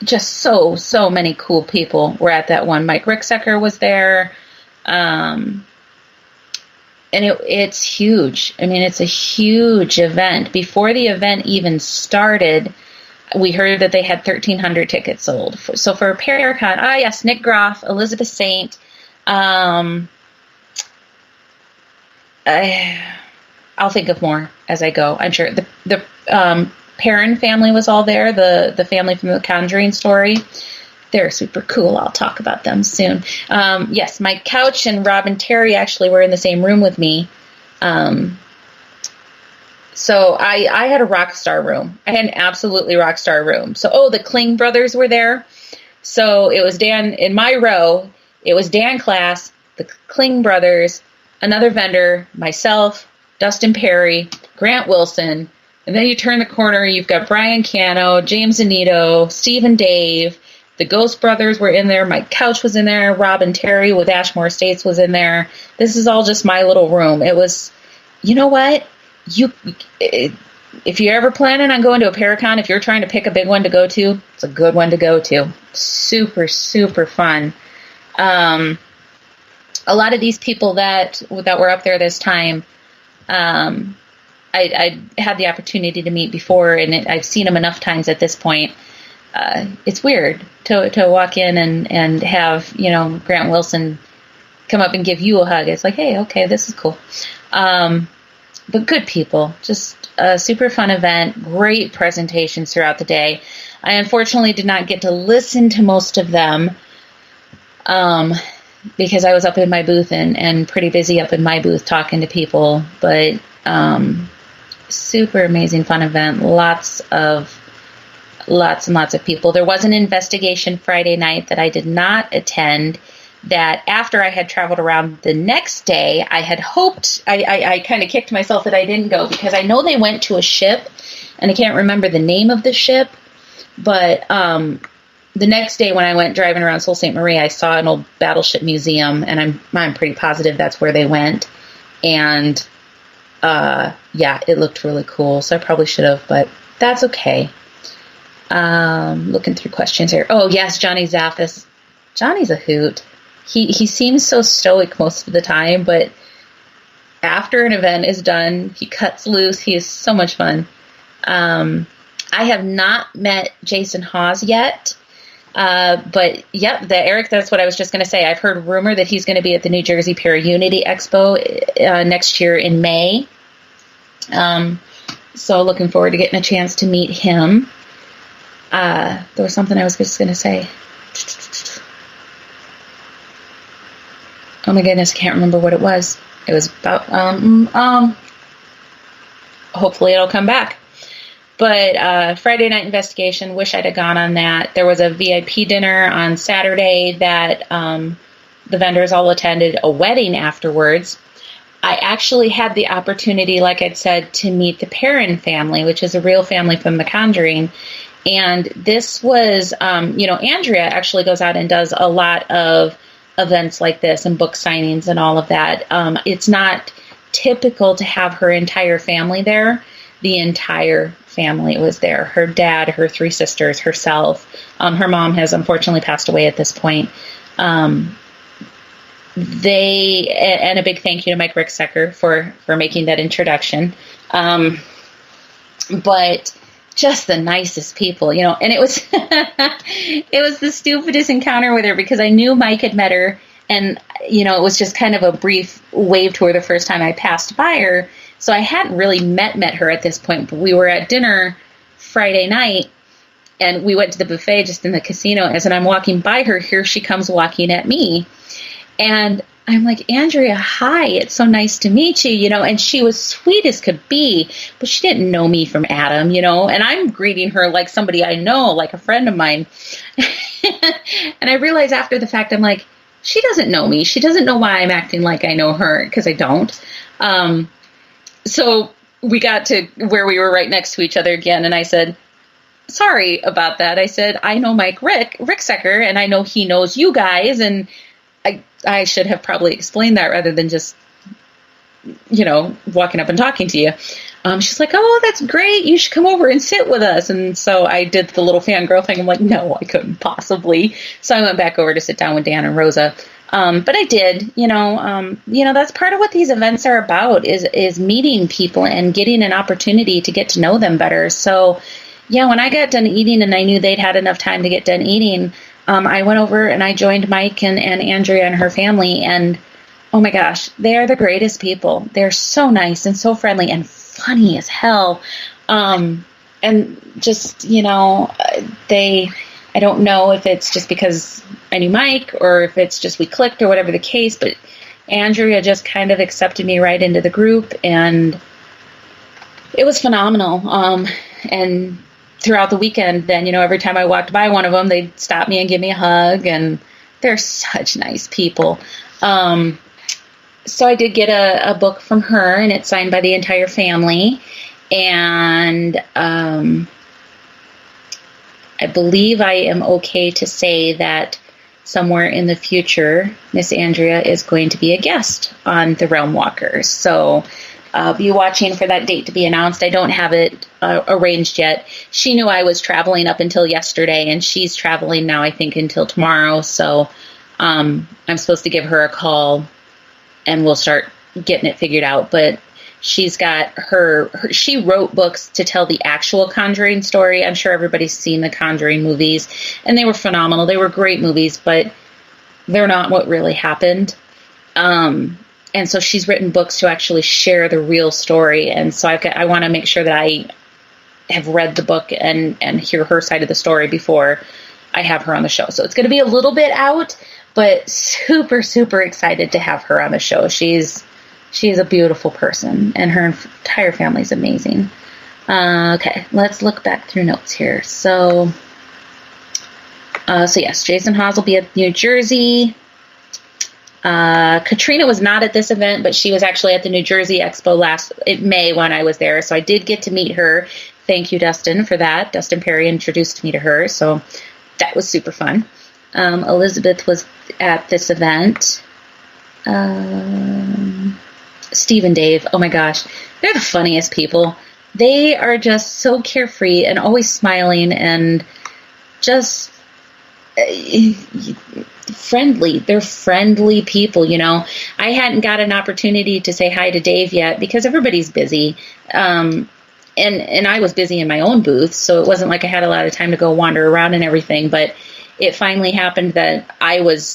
Just so many cool people were at that one. Mike Ricksecker was there. And it's huge. I mean, it's a huge event. Before the event even started, we heard that they had 1,300 tickets sold. So for a Paracon, yes, Nick Groff, Elizabeth Saint. I'll think of more as I go. I'm sure the Perrin family was all there. The family from the Conjuring story. They're super cool. I'll talk about them soon. Yes, Mike Couch and Robin Terry actually were in the same room with me. So I had a rock star room. I had an absolutely rock star room. So, the Kling brothers were there. So it was Dan in my row. It was Dan Class, the Kling brothers, another vendor, myself, Dustin Perry, Grant Wilson. And then you turn the corner, you've got Brian Cano, James Anito, Steve and Dave. The Ghost Brothers were in there. Mike Couch was in there. Robin Terry with Ashmore Estates was in there. This is all just my little room. It was, you know what? If you're ever planning on going to a Paracon, if you're trying to pick a big one to go to, it's a good one to go to. Super, super fun. A lot of these people that were up there this time, I had the opportunity to meet before, and I've seen them enough times at this point. It's weird to walk in and have, Grant Wilson come up and give you a hug. It's like, hey, okay, this is cool. But good people, just a super fun event, great presentations throughout the day. I unfortunately did not get to listen to most of them because I was up in my booth and pretty busy up in my booth talking to people. But super amazing fun event, lots and lots of people. There was an investigation Friday night that I did not attend, that after I had traveled around the next day, I had hoped, I kind of kicked myself that I didn't go, because I know they went to a ship, and I can't remember the name of the ship, but the next day when I went driving around Sault Ste. Marie, I saw an old battleship museum, and I'm pretty positive that's where they went, and it looked really cool, so I probably should have, but that's okay. Looking through questions here. Oh, yes, Johnny Zaffis. Johnny's a hoot. He seems so stoic most of the time, but after an event is done, he cuts loose. He is so much fun. I have not met Jason Hawes yet, but yep, Eric, that's what I was just going to say. I've heard rumor that he's going to be at the New Jersey Para-Unity Expo next year in May. So looking forward to getting a chance to meet him. There was something I was just going to say. oh my goodness, I can't remember what it was. It was about, hopefully it'll come back. But Friday Night Investigation, wish I'd have gone on that. There was a VIP dinner on Saturday that the vendors all attended, a wedding afterwards. I actually had the opportunity, like I'd said, to meet the Perrin family, which is a real family from The Conjuring. And this was, Andrea actually goes out and does a lot of events like this and book signings and all of that. It's not typical to have her entire family there. The entire family was there. Her dad, her 3 sisters, herself. Her mom has unfortunately passed away at this point. And a big thank you to Mike Ricksecker for making that introduction. But just the nicest people, and it was, it was the stupidest encounter with her because I knew Mike had met her and, it was just kind of a brief wave to her the first time I passed by her. So I hadn't really met her at this point, but we were at dinner Friday night and we went to the buffet just in the casino. As I'm walking by her, here she comes walking at me. And I'm like, Andrea, hi, it's so nice to meet you, and she was sweet as could be, but she didn't know me from Adam, and I'm greeting her like somebody I know, like a friend of mine. And I realized after the fact, I'm like, she doesn't know me. She doesn't know why I'm acting like I know her, because I don't. So we got to where we were right next to each other again, and I said, sorry about that. I said, I know Mike Ricksecker, and I know he knows you guys, and I should have probably explained that rather than just, walking up and talking to you. She's like, oh, that's great. You should come over and sit with us. And so I did the little fangirl thing. I'm like, no, I couldn't possibly. So I went back over to sit down with Dan and Rosa. But I did, that's part of what these events are about is meeting people and getting an opportunity to get to know them better. So yeah, when I got done eating and I knew they'd had enough time to get done eating, I went over and I joined Mike and Andrea and her family, and oh my gosh, they are the greatest people. They're so nice and so friendly and funny as hell. And just, I don't know if it's just because I knew Mike or if it's just we clicked or whatever the case, but Andrea just kind of accepted me right into the group, and it was phenomenal. And throughout the weekend, then, every time I walked by one of them, they'd stop me and give me a hug, and they're such nice people. So I did get a book from her, and it's signed by the entire family, and I believe I am okay to say that somewhere in the future, Miss Andrea is going to be a guest on the Realm Walkers. So be watching for that date to be announced. I don't have it arranged yet. She knew I was traveling up until yesterday, and she's traveling now, I think, until tomorrow. So I'm supposed to give her a call, and we'll start getting it figured out. But she's got she wrote books to tell the actual Conjuring story. I'm sure everybody's seen the Conjuring movies, and they were phenomenal. They were great movies, but they're not what really happened. And so she's written books to actually share the real story. And so I want to make sure that I have read the book and hear her side of the story before I have her on the show. So it's going to be a little bit out, but super, super excited to have her on the show. She's a beautiful person, and her entire family is amazing. Okay, let's look back through notes here. So yes, Jason Hawes will be at New Jersey. Katrina was not at this event, but she was actually at the New Jersey Expo last May when I was there. So I did get to meet her. Thank you, Dustin, for that. Dustin Perry introduced me to her. So that was super fun. Elizabeth was at this event. Steve and Dave, oh my gosh, they're the funniest people. They are just so carefree and always smiling and just friendly. They're friendly people, I hadn't got an opportunity to say hi to Dave yet because everybody's busy. And I was busy in my own booth, so it wasn't like I had a lot of time to go wander around and everything, but it finally happened that I was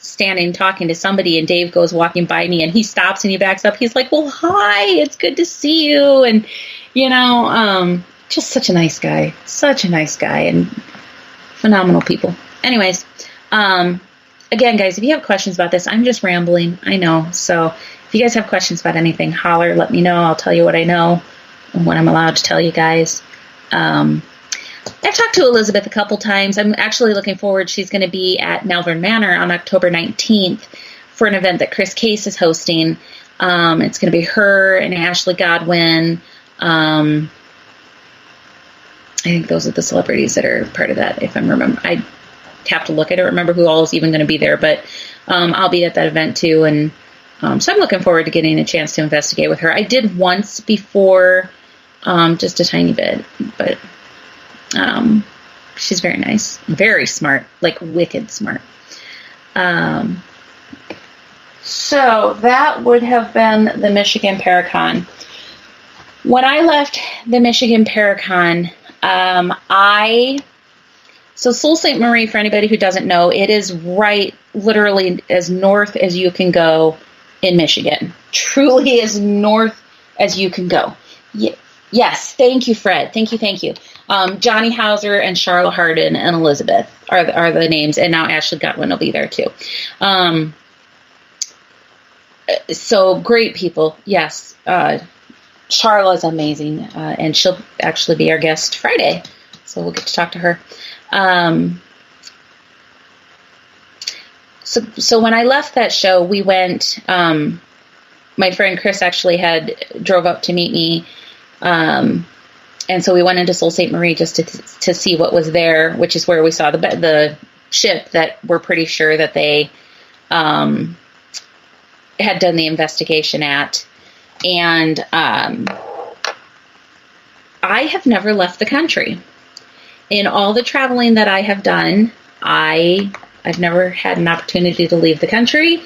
standing talking to somebody, and Dave goes walking by me, and he stops and he backs up. He's like, well, hi, it's good to see you. And, just such a nice guy, and phenomenal people. Anyways, again, guys, if you have questions about this, I'm just rambling. I know. So if you guys have questions about anything, holler, let me know. I'll tell you what I know and what I'm allowed to tell you guys. I've talked to Elizabeth a couple times. I'm actually looking forward. She's going to be at Malvern Manor on October 19th for an event that Chris Case is hosting. It's going to be her and Ashley Godwin. I think those are the celebrities that are part of that, if I'm remember. I have to look. I don't remember who all is even going to be there, but I'll be at that event too. And so I'm looking forward to getting a chance to investigate with her. I did once before, just a tiny bit, but she's very nice, very smart, like wicked smart. So that would have been the Michigan Paracon. When I left the Michigan Paracon, so Sault Ste. Marie, for anybody who doesn't know, it is right, literally as north as you can go in Michigan. Truly as north as you can go. Yes, thank you, Fred. Thank you. Johnny Hauser and Charlotte Hardin and Elizabeth are the names, and now Ashley Godwin will be there too. So great people, yes. Charla's amazing, and she'll actually be our guest Friday, so we'll get to talk to her. So when I left that show, we went. My friend Chris actually drove up to meet me, and so we went into Sault Ste. Marie just to see what was there, which is where we saw the ship that we're pretty sure that they had done the investigation at. And I have never left the country. In all the traveling that I have done, I've never had an opportunity to leave the country.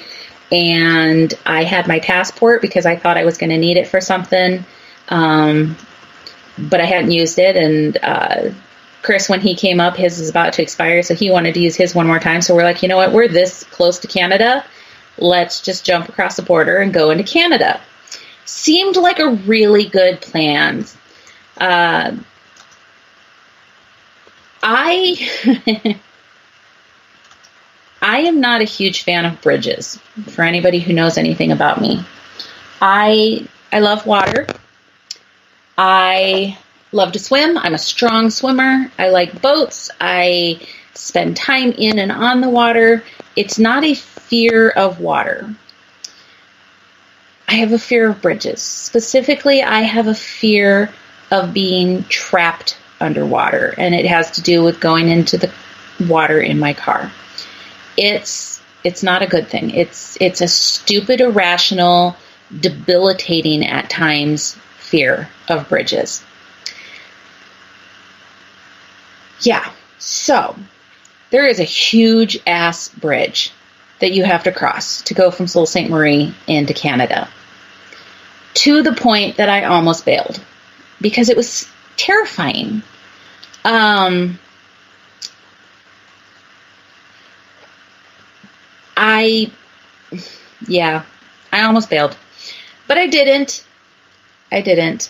And I had my passport because I thought I was going to need it for something. But I hadn't used it. And Chris, when he came up, his is about to expire, so he wanted to use his one more time. So we're like, you know what? We're this close to Canada. Let's just jump across the border and go into Canada. Seemed like a really good plan. I am not a huge fan of bridges, for anybody who knows anything about me. I love water. I love to swim. I'm a strong swimmer. I like boats. I spend time in and on the water. It's not a fear of water. I have a fear of bridges. Specifically, I have a fear of being trapped underwater, and it has to do with going into the water in my car. It's not a good thing. It's a stupid, irrational, debilitating at times fear of bridges. Yeah, so there is a huge ass bridge that you have to cross to go from Sault Ste. Marie into Canada, to the point that I almost bailed because it was terrifying. I almost bailed, but I didn't. But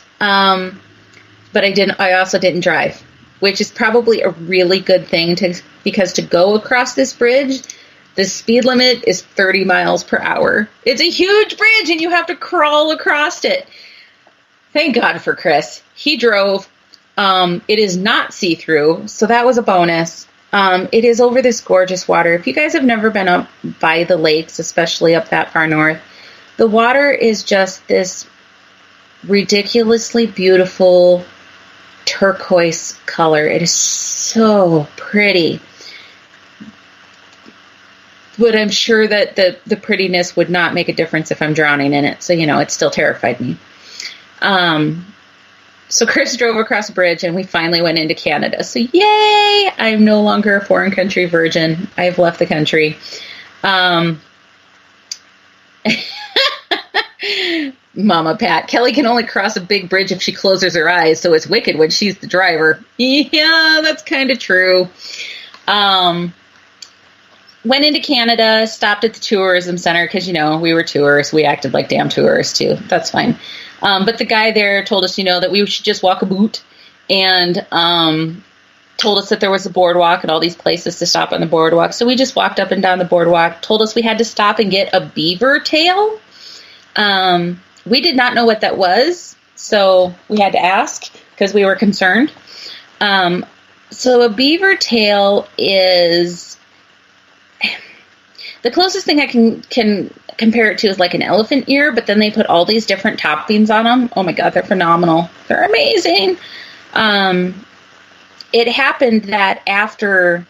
I also didn't drive, which is probably a really good thing because to go across this bridge, the speed limit is 30 miles per hour. It's a huge bridge and you have to crawl across it. Thank God for Chris. He drove. It is not see-through, so that was a bonus. It is over this gorgeous water. If you guys have never been up by the lakes, especially up that far north, the water is just this ridiculously beautiful turquoise color. It is so pretty. But I'm sure that the prettiness would not make a difference if I'm drowning in it. So, it still terrified me. So Chris drove across the bridge and we finally went into Canada. So yay! I'm no longer a foreign country virgin. I've left the country. Mama Pat, Kelly can only cross a big bridge if she closes her eyes, so it's wicked when she's the driver. Yeah, that's kind of true. Went into Canada, stopped at the tourism center because, we were tourists. We acted like damn tourists, too. That's fine. But the guy there told us, that we should just walk a boot and told us that there was a boardwalk and all these places to stop on the boardwalk. So we just walked up and down the boardwalk, told us we had to stop and get a beaver tail. We did not know what that was, so we had to ask because we were concerned. So a beaver tail is the closest thing I can compare it to is like an elephant ear, but then they put all these different toppings on them. Oh my God, they're phenomenal. They're amazing. It happened that after,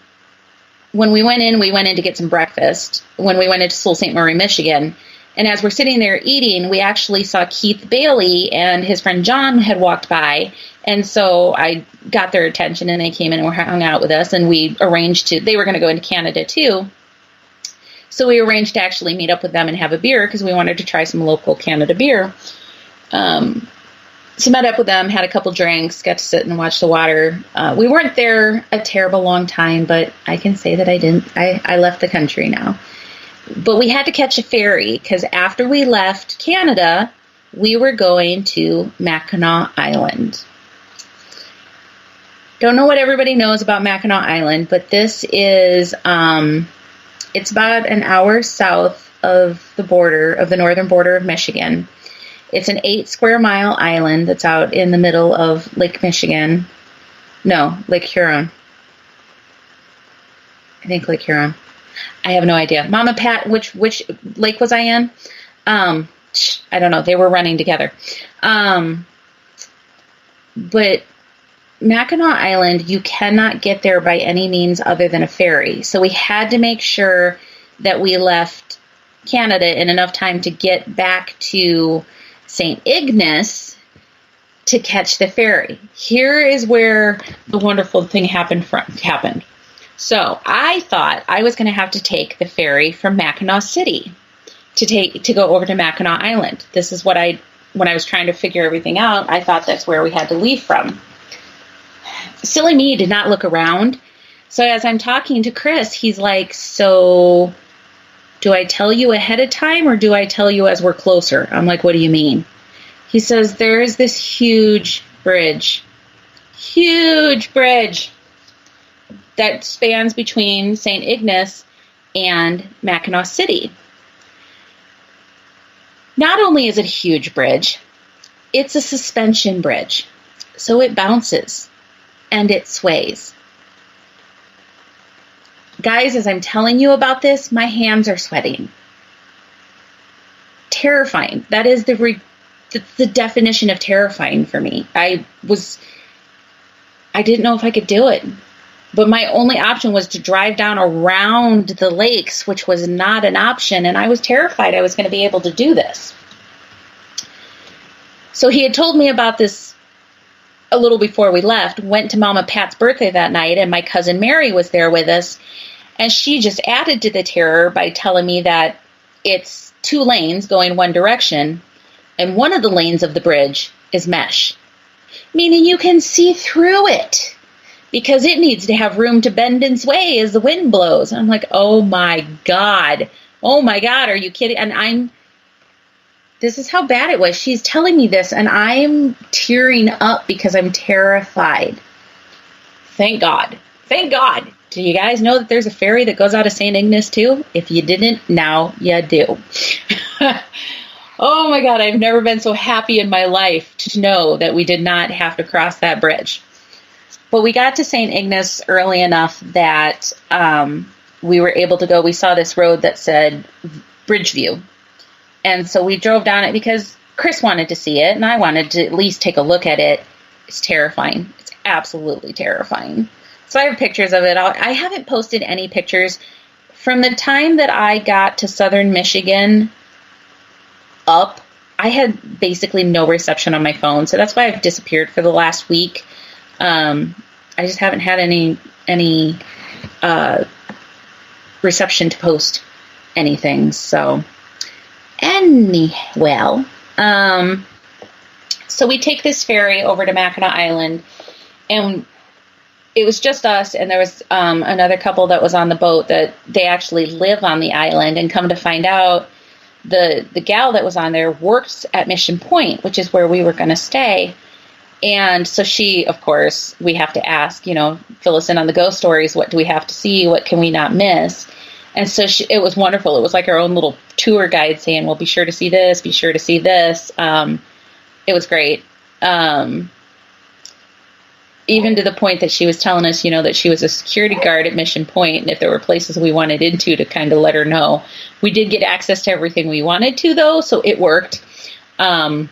when we went in to get some breakfast, when we went into Sault Ste. Marie, Michigan, and as we're sitting there eating, we actually saw Keith Bailey and his friend John had walked by, and so I got their attention, and they came in and were hung out with us, and we arranged they were going to go into Canada too, so we arranged to actually meet up with them and have a beer, because we wanted to try some local Canada beer. So met up with them, had a couple drinks, got to sit and watch the water. We weren't there a terrible long time, but I can say that I left the country now. But we had to catch a ferry, because after we left Canada, we were going to Mackinac Island. Don't know what everybody knows about Mackinac Island, but this is, it's about an hour south of the northern border of Michigan. It's an 8 square mile island that's out in the middle of Lake Michigan. No, Lake Huron. I think Lake Huron. I have no idea. Mama Pat, which lake was I in? I don't know. They were running together. But Mackinac Island, you cannot get there by any means other than a ferry. So we had to make sure that we left Canada in enough time to get back to St. Ignace to catch the ferry. Here is where the wonderful thing happened. So I thought I was going to have to take the ferry from Mackinac City to go over to Mackinac Island. This is when I was trying to figure everything out, I thought that's where we had to leave from. Silly me did not look around. So as I'm talking to Chris, he's like, so do I tell you ahead of time or do I tell you as we're closer? I'm like, what do you mean? He says, there is this huge bridge that spans between St. Ignace and Mackinac City. Not only is it a huge bridge, it's a suspension bridge. So it bounces and it sways. Guys, as I'm telling you about this, my hands are sweating. Terrifying. That is the definition of terrifying for me. I didn't know if I could do it. But my only option was to drive down around the lakes, which was not an option, and I was terrified I was going to be able to do this. So he had told me about this a little before we left, went to Mama Pat's birthday that night, and my cousin Mary was there with us, and she just added to the terror by telling me that it's 2 lanes going one direction, and one of the lanes of the bridge is mesh, meaning you can see through it, because it needs to have room to bend and sway as the wind blows. And I'm like, oh my God, are you kidding? And this is how bad it was. She's telling me this, and I'm tearing up because I'm terrified. Thank God. Do you guys know that there's a ferry that goes out of St. Ignace too? If you didn't, now you do. Oh my God, I've never been so happy in my life to know that we did not have to cross that bridge. But we got to St. Ignace early enough that we were able to go. We saw this road that said Bridgeview. And so we drove down it because Chris wanted to see it, and I wanted to at least take a look at it. It's terrifying. It's absolutely terrifying. So I have pictures of it. I haven't posted any pictures. From the time that I got to southern Michigan up, I had basically no reception on my phone. So that's why I've disappeared for the last week. I just haven't had any reception to post anything. So anyway, so we take this ferry over to Mackinac Island, and it was just us, and there was another couple that was on the boat that they actually live on the island, and come to find out, the gal that was on there works at Mission Point, which is where we were going to stay. And so she, of course, we have to ask, fill us in on the ghost stories. What do we have to see? What can we not miss? And so it was wonderful. It was like our own little tour guide saying, well, be sure to see this, be sure to see this. It was great. Even to the point that she was telling us, that she was a security guard at Mission Point, and if there were places we wanted into, to kind of let her know. We did get access to everything we wanted to, though, so it worked. So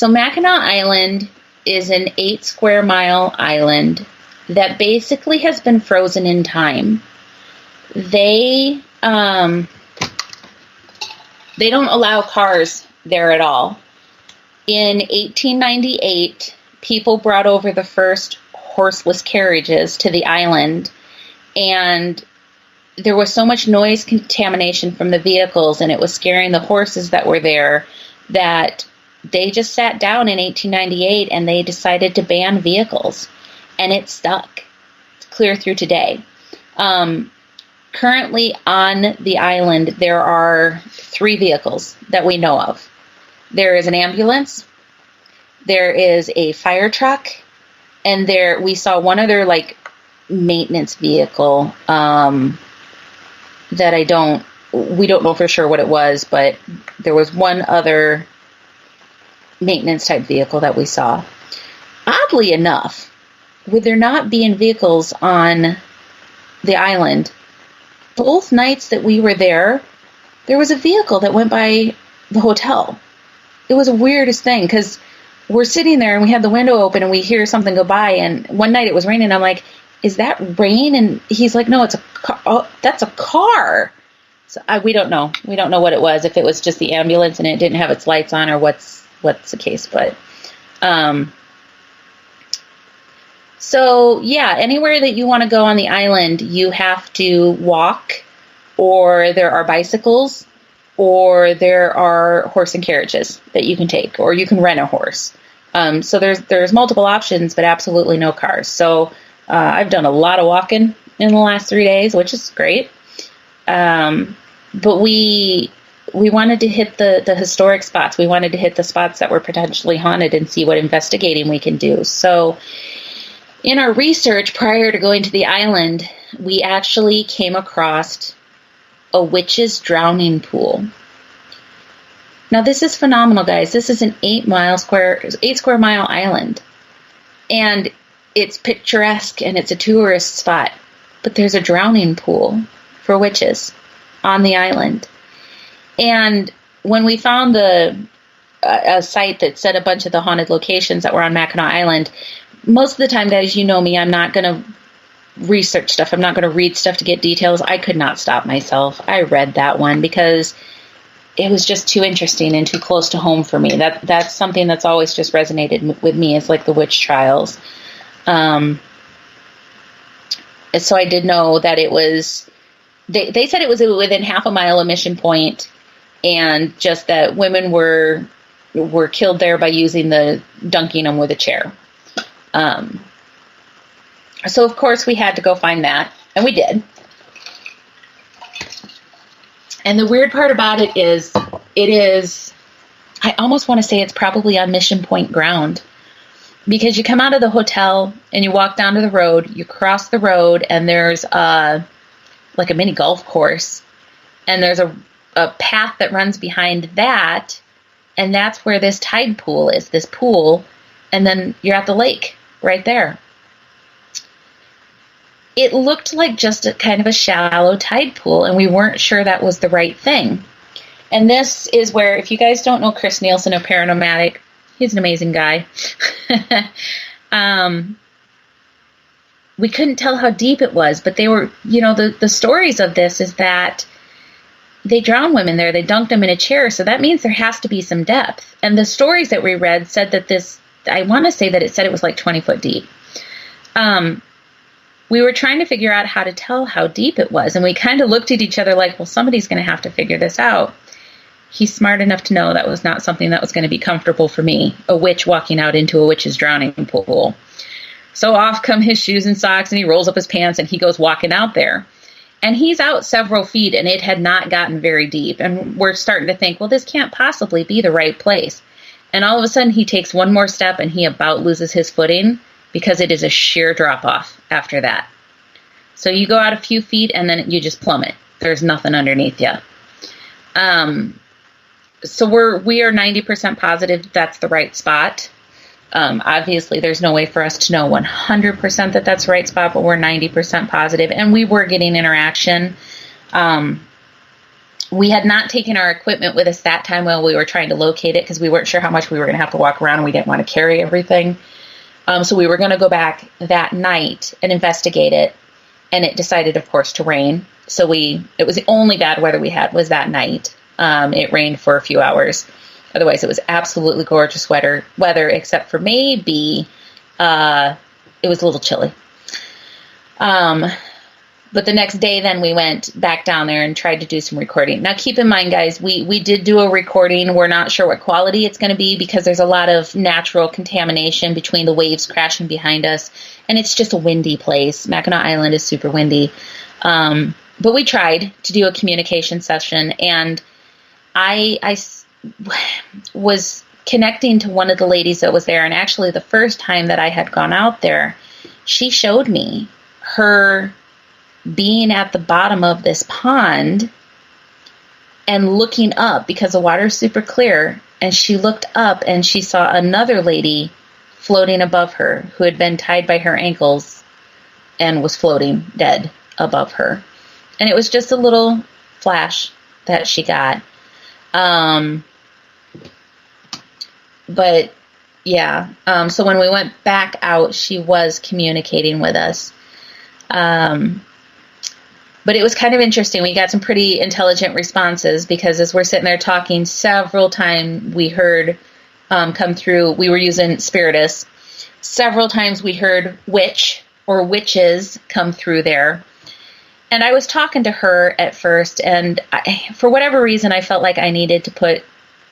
Mackinac Island is an 8 square mile island that basically has been frozen in time. They don't allow cars there at all. In 1898, people brought over the first horseless carriages to the island, and there was so much noise contamination from the vehicles, and it was scaring the horses that were there, that they just sat down in 1898 and they decided to ban vehicles, and it stuck. It's clear through today. Currently on the island, there are 3 vehicles that we know of. There is an ambulance, there is a fire truck, and we saw one other maintenance vehicle that we don't know for sure what it was, but there was one other maintenance type vehicle that we saw. Oddly enough, with there not being vehicles on the island, both nights that we were there was a vehicle that went by the hotel. It was the weirdest thing, because we're sitting there and we have the window open and we hear something go by, and one night it was raining. I'm like, is that rain? And he's like, no, it's a car. Oh, that's a car. So we don't know. We don't know what it was, if it was just the ambulance and it didn't have its lights on, or what's the case. But so yeah, anywhere that you want to go on the island, you have to walk, or there are bicycles, or there are horse and carriages that you can take, or you can rent a horse. So there's multiple options, but absolutely no cars. So I've done a lot of walking in the last 3 days, which is great. But we wanted to hit the historic spots. We wanted to hit the spots that were potentially haunted and see what investigating we can do. So in our research prior to going to the island, we actually came across a witch's drowning pool. Now this is phenomenal, guys. This is an 8 square mile island, and it's picturesque and it's a tourist spot, but there's a drowning pool for witches on the island. And when we found a site that said a bunch of the haunted locations that were on Mackinac Island, most of the time, guys, you know me, I'm not going to research stuff. I'm not going to read stuff to get details. I could not stop myself. I read that one because it was just too interesting and too close to home for me. That's something that's always just resonated with me. It's like the witch trials. So I did know that it was, they said it was within half a mile of Mission Point, and just that women were killed there by dunking them with a chair. So of course we had to go find that, and we did. And the weird part about it is, I almost want to say it's probably on Mission Point ground, because you come out of the hotel and you walk down to the road, you cross the road, and there's like a mini golf course, and there's a path that runs behind that, and that's where this tide pool is, this pool, and then you're at the lake right there. It looked like just a kind of a shallow tide pool, and we weren't sure that was the right thing. And this is where, if you guys don't know Chris Nielsen of Paranormal, he's an amazing guy. We couldn't tell how deep it was, but they were, the stories of this is that they drowned women there. They dunked them in a chair, so that means there has to be some depth. And the stories that we read said that I want to say that it said it was like 20 foot deep. We were trying to figure out how to tell how deep it was, and we kind of looked at each other like, well, somebody's going to have to figure this out. He's smart enough to know that was not something that was going to be comfortable for me, a witch walking out into a witch's drowning pool. So off come his shoes and socks, and he rolls up his pants, and he goes walking out there. And he's out several feet, and it had not gotten very deep. And we're starting to think, well, this can't possibly be the right place. And all of a sudden, he takes one more step, and he about loses his footing because it is a sheer drop-off after that. So you go out a few feet, and then you just plummet. There's nothing underneath you. So we are 90% positive that's the right spot. Obviously, there's no way for us to know 100% that that's the right spot, but we're 90% positive. And we were getting interaction. We had not taken our equipment with us that time while we were trying to locate it because we weren't sure how much we were going to have to walk around and we didn't want to carry everything. So we were going to go back that night and investigate it. And it decided, of course, to rain. So it was the only bad weather we had was that night. It rained for a few hours. Otherwise, it was absolutely gorgeous weather, except for maybe it was a little chilly. But the next day, then we went back down there and tried to do some recording. Now, keep in mind, guys, we did do a recording. We're not sure what quality it's going to be because there's a lot of natural contamination between the waves crashing behind us. And it's just a windy place. Mackinac Island is super windy. But we tried to do a communication session, and I was connecting to one of the ladies that was there. And actually, the first time that I had gone out there, she showed me her being at the bottom of this pond and looking up because the water is super clear. And she looked up and she saw another lady floating above her who had been tied by her ankles and was floating dead above her. And it was just a little flash that she got. But yeah, so when we went back out, she was communicating with us. But it was kind of interesting. We got some pretty intelligent responses because as we're sitting there talking, several times we heard come through. We were using Spiritus. Several times we heard witch or witches come through there. And I was talking to her at first, and for whatever reason, I felt like I needed to put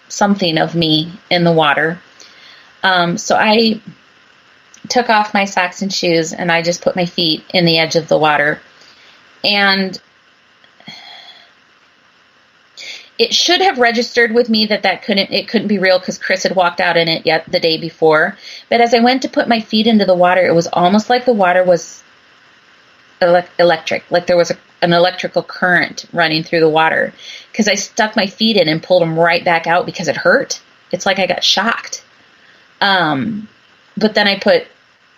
something of me in the water. So I took off my socks and shoes, and I just put my feet in the edge of the water. And it should have registered with me that it couldn't be real because Chris had walked out in it the day before. But as I went to put my feet into the water, it was almost like the water was electric, like there was an electrical current running through the water because I stuck my feet in and pulled them right back out because it hurt. It's like I got shocked. But then I put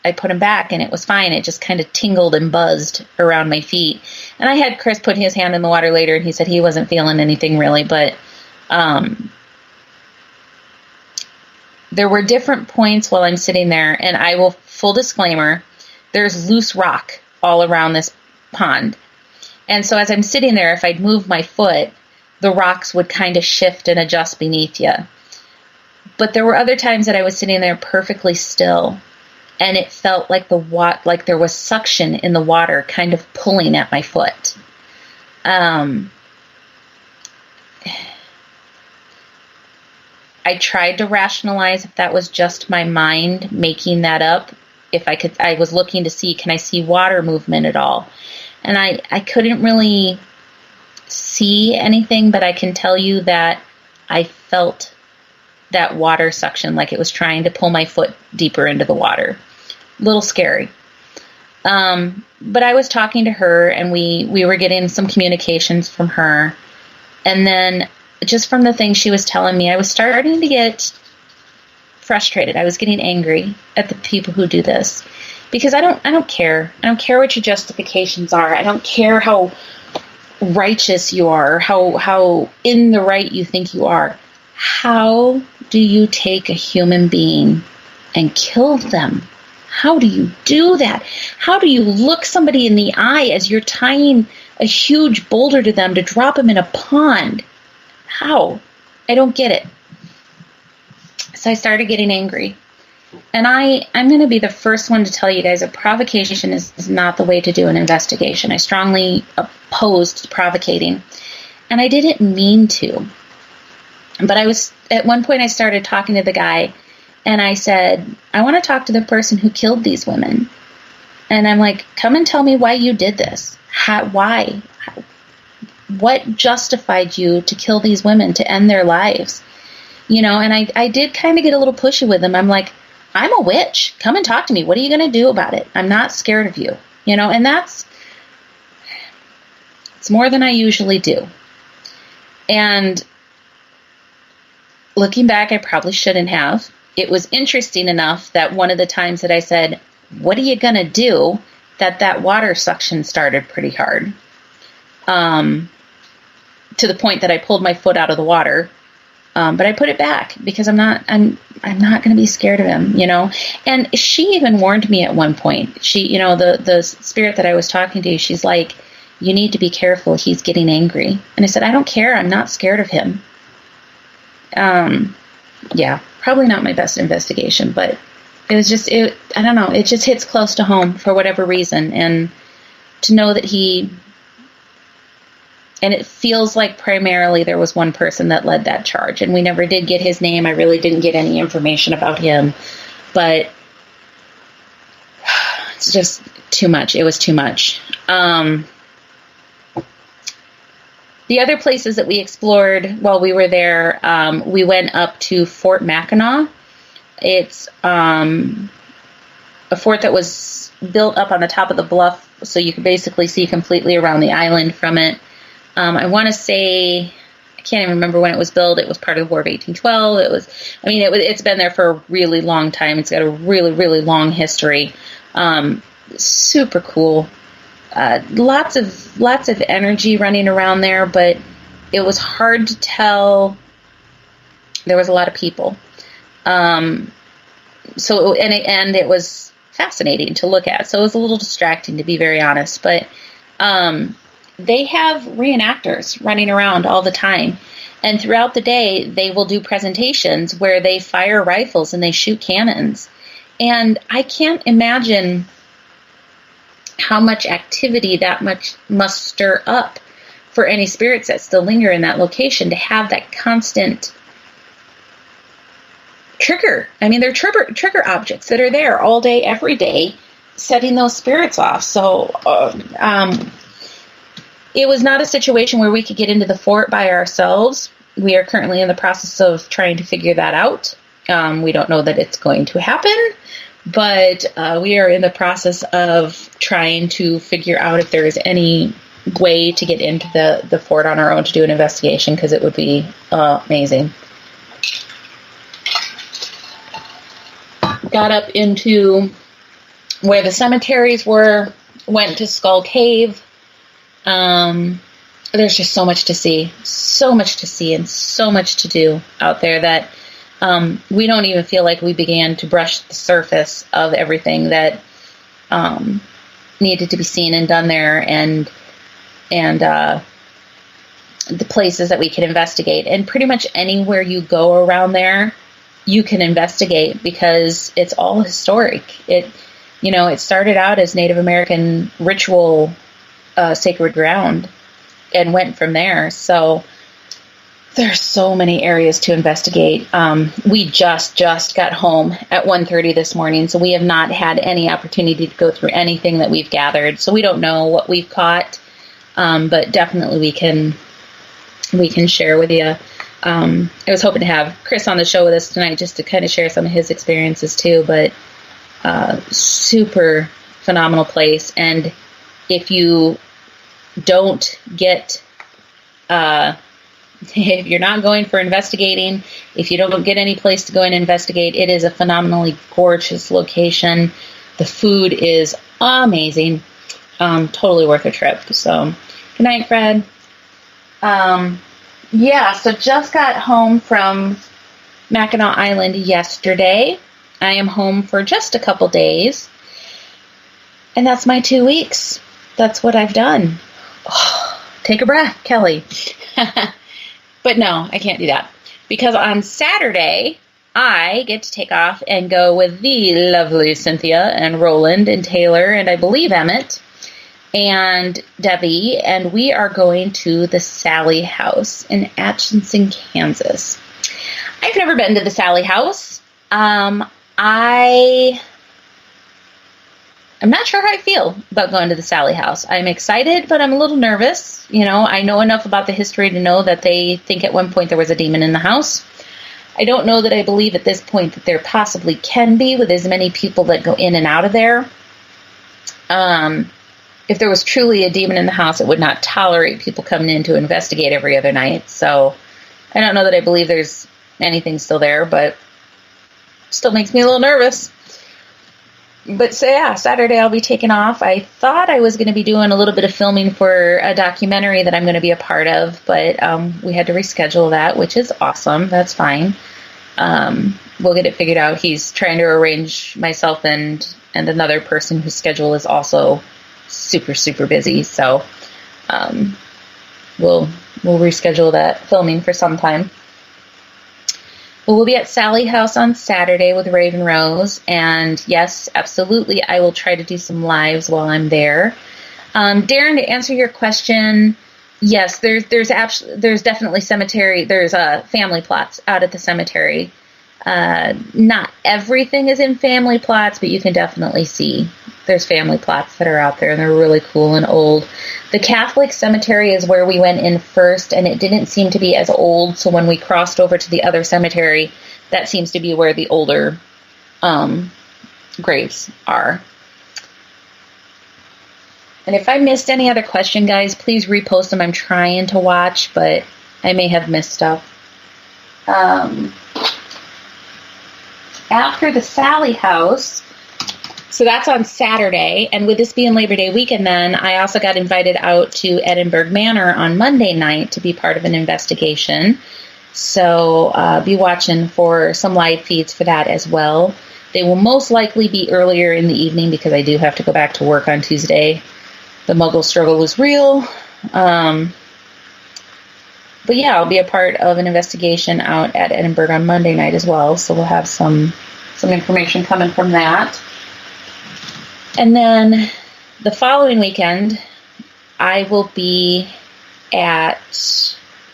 them back and it was fine. It just kind of tingled and buzzed around my feet. And I had Chris put his hand in the water later and he said he wasn't feeling anything really, but there were different points while I'm sitting there, and I will, full disclaimer, there's loose rock all around this pond. And so as I'm sitting there, if I'd move my foot, the rocks would kind of shift and adjust beneath you. But there were other times that I was sitting there perfectly still, and it felt like like there was suction in the water kind of pulling at my foot. I tried to rationalize if that was just my mind making that up. If I was looking to see, can I see water movement at all? And I couldn't really see anything, but I can tell you that I felt that water suction, like it was trying to pull my foot deeper into the water. A little scary. But I was talking to her, and we were getting some communications from her. And then just from the things she was telling me, I was starting to get frustrated. I was getting angry at the people who do this because I don't care. I don't care what your justifications are. I don't care how righteous you are, how in the right you think you are. How do you take a human being and kill them? How do you do that? How do you look somebody in the eye as you're tying a huge boulder to them to drop them in a pond? How? I don't get it. So I started getting angry. And I'm going to be the first one to tell you guys that provocation is not the way to do an investigation. I strongly opposed provocating. And I didn't mean to. But at one point I started talking to the guy, and I said, I want to talk to the person who killed these women. And I'm like, come and tell me why you did this. Why? What justified you to kill these women, to end their lives? And I did kind of get a little pushy with him. I'm like, I'm a witch. Come and talk to me. What are you going to do about it? I'm not scared of you. And it's more than I usually do. And looking back, I probably shouldn't have. It was interesting enough that one of the times that I said, what are you going to do, that water suction started pretty hard. To the point that I pulled my foot out of the water. But I put it back because I'm not going to be scared of him, And she even warned me at one point. She, the spirit that I was talking to, she's like, you need to be careful. He's getting angry. And I said, I don't care. I'm not scared of him. Yeah, probably not my best investigation, but it was just, I don't know. It just hits close to home for whatever reason. And to know that and it feels like primarily there was one person that led that charge, and we never did get his name. I really didn't get any information about him, but it's just too much. It was too much. The other places that we explored while we were there, we went up to Fort Mackinac. It's a fort that was built up on the top of the bluff, so you could basically see completely around the island from it. I want to say, I can't even remember when it was built. It was part of the War of 1812. It's been there for a really long time. It's got a really, really long history. Super cool. Lots of energy running around there, but it was hard to tell. There was a lot of people. It was fascinating to look at. So it was a little distracting, to be very honest, but, they have reenactors running around all the time. And throughout the day, they will do presentations where they fire rifles and they shoot cannons. And I can't imagine how much activity that much must stir up for any spirits that still linger in that location to have that constant trigger. I mean, they're trigger objects that are there all day, every day, setting those spirits off. So, it was not a situation where we could get into the fort by ourselves. We are currently in the process of trying to figure that out. We don't know that it's going to happen, but we are in the process of trying to figure out if there is any way to get into the fort on our own to do an investigation, because it would be amazing. Got up into where the cemeteries were, went to Skull Cave. There's just so much to see, and so much to do out there that we don't even feel like we began to brush the surface of everything that needed to be seen and done there, and the places that we can investigate. And pretty much anywhere you go around there, you can investigate, because it's all historic. It started out as Native American ritual sacred ground and went from there. So there's so many areas to investigate. We just got home at 1:30 this morning, so we have not had any opportunity to go through anything that we've gathered. So we don't know what we've caught, but definitely we can share with you. I was hoping to have Chris on the show with us tonight just to kind of share some of his experiences too, but super phenomenal place. And if you don't get, if you're not going for investigating, if you don't get any place to go and investigate, it is a phenomenally gorgeous location. The food is amazing. Totally worth a trip. So, good night, Fred. So just got home from Mackinac Island yesterday. I am home for just a couple days. And that's my 2 weeks. That's what I've done. Oh, take a breath, Kelly. But no, I can't do that. Because on Saturday, I get to take off and go with the lovely Cynthia and Roland and Taylor and I believe Emmett and Debbie, and we are going to the Sally House in Atchison, Kansas. I've never been to the Sally House. I I'm not sure how I feel about going to the Sally house. I'm excited, but I'm a little nervous. I know enough about the history to know that they think at one point there was a demon in the house. I don't know that I believe at this point that there possibly can be with as many people that go in and out of there. If there was truly a demon in the house, it would not tolerate people coming in to investigate every other night. So I don't know that I believe there's anything still there, but still makes me a little nervous. But so yeah, Saturday I'll be taking off. I thought I was going to be doing a little bit of filming for a documentary that I'm going to be a part of, but we had to reschedule that, which is awesome. That's fine. We'll get it figured out. He's trying to arrange myself and another person whose schedule is also super, super busy. So we'll reschedule that filming for some time. But we'll be at Sally House on Saturday with Raven Rose, and yes, absolutely, I will try to do some lives while I'm there. Darren, to answer your question, yes, there's definitely cemetery. There's family plots out at the cemetery. Not everything is in family plots, but you can definitely see there's family plots that are out there, and they're really cool and old. The Catholic cemetery is where we went in first, and it didn't seem to be as old, so when we crossed over to the other cemetery, that seems to be where the older graves are. And if I missed any other question, guys, please repost them. I'm trying to watch, but I may have missed stuff. After the Sally House, so that's on Saturday, and with this being Labor Day weekend then, I also got invited out to Edinburgh Manor on Monday night to be part of an investigation. So be watching for some live feeds for that as well. They will most likely be earlier in the evening because I do have to go back to work on Tuesday. The Muggle struggle was real. But yeah, I'll be a part of an investigation out at Edinburgh on Monday night as well, so we'll have some information coming from that. And then the following weekend, I will be at,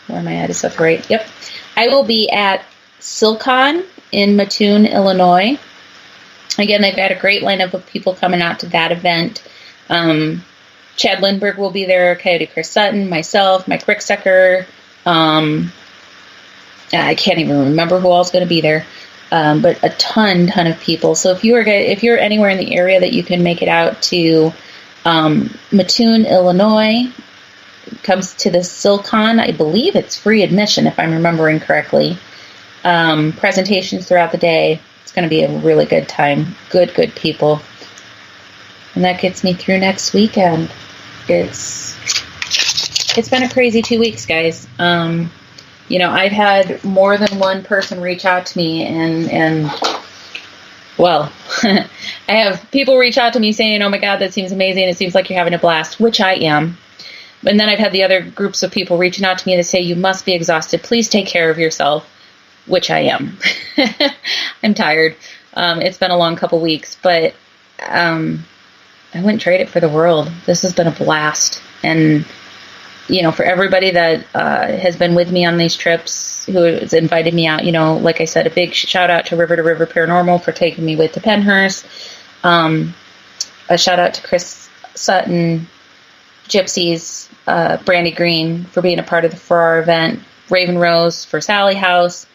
where am I at? Is that right? Yep. I will be at SilCon in Mattoon, Illinois. Again, they've got a great lineup of people coming out to that event. Chad Lindbergh will be there, Coyote Chris Sutton, myself, Mike Ricksecker. I can't even remember who all is going to be there. But a ton of people. So if you're anywhere in the area that you can make it out to Mattoon, Illinois, comes to the SilCon, I believe it's free admission if I'm remembering correctly. Presentations throughout the day. It's going to be a really good time. Good people. And that gets me through next weekend. It's been a crazy 2 weeks, guys. I've had more than one person reach out to me and well, I have people reach out to me saying, oh my God, that seems amazing. It seems like you're having a blast, which I am. And then I've had the other groups of people reaching out to me to say, you must be exhausted. Please take care of yourself, which I am. I'm tired. It's been a long couple weeks, but I wouldn't trade it for the world. This has been a blast. And for everybody that has been with me on these trips, who has invited me out, like I said, a big shout out to River to River Paranormal for taking me with to Penhurst. A shout out to Chris Sutton, Gypsies, Brandy Green for being a part of the Farrar event, Raven Rose for Sally House,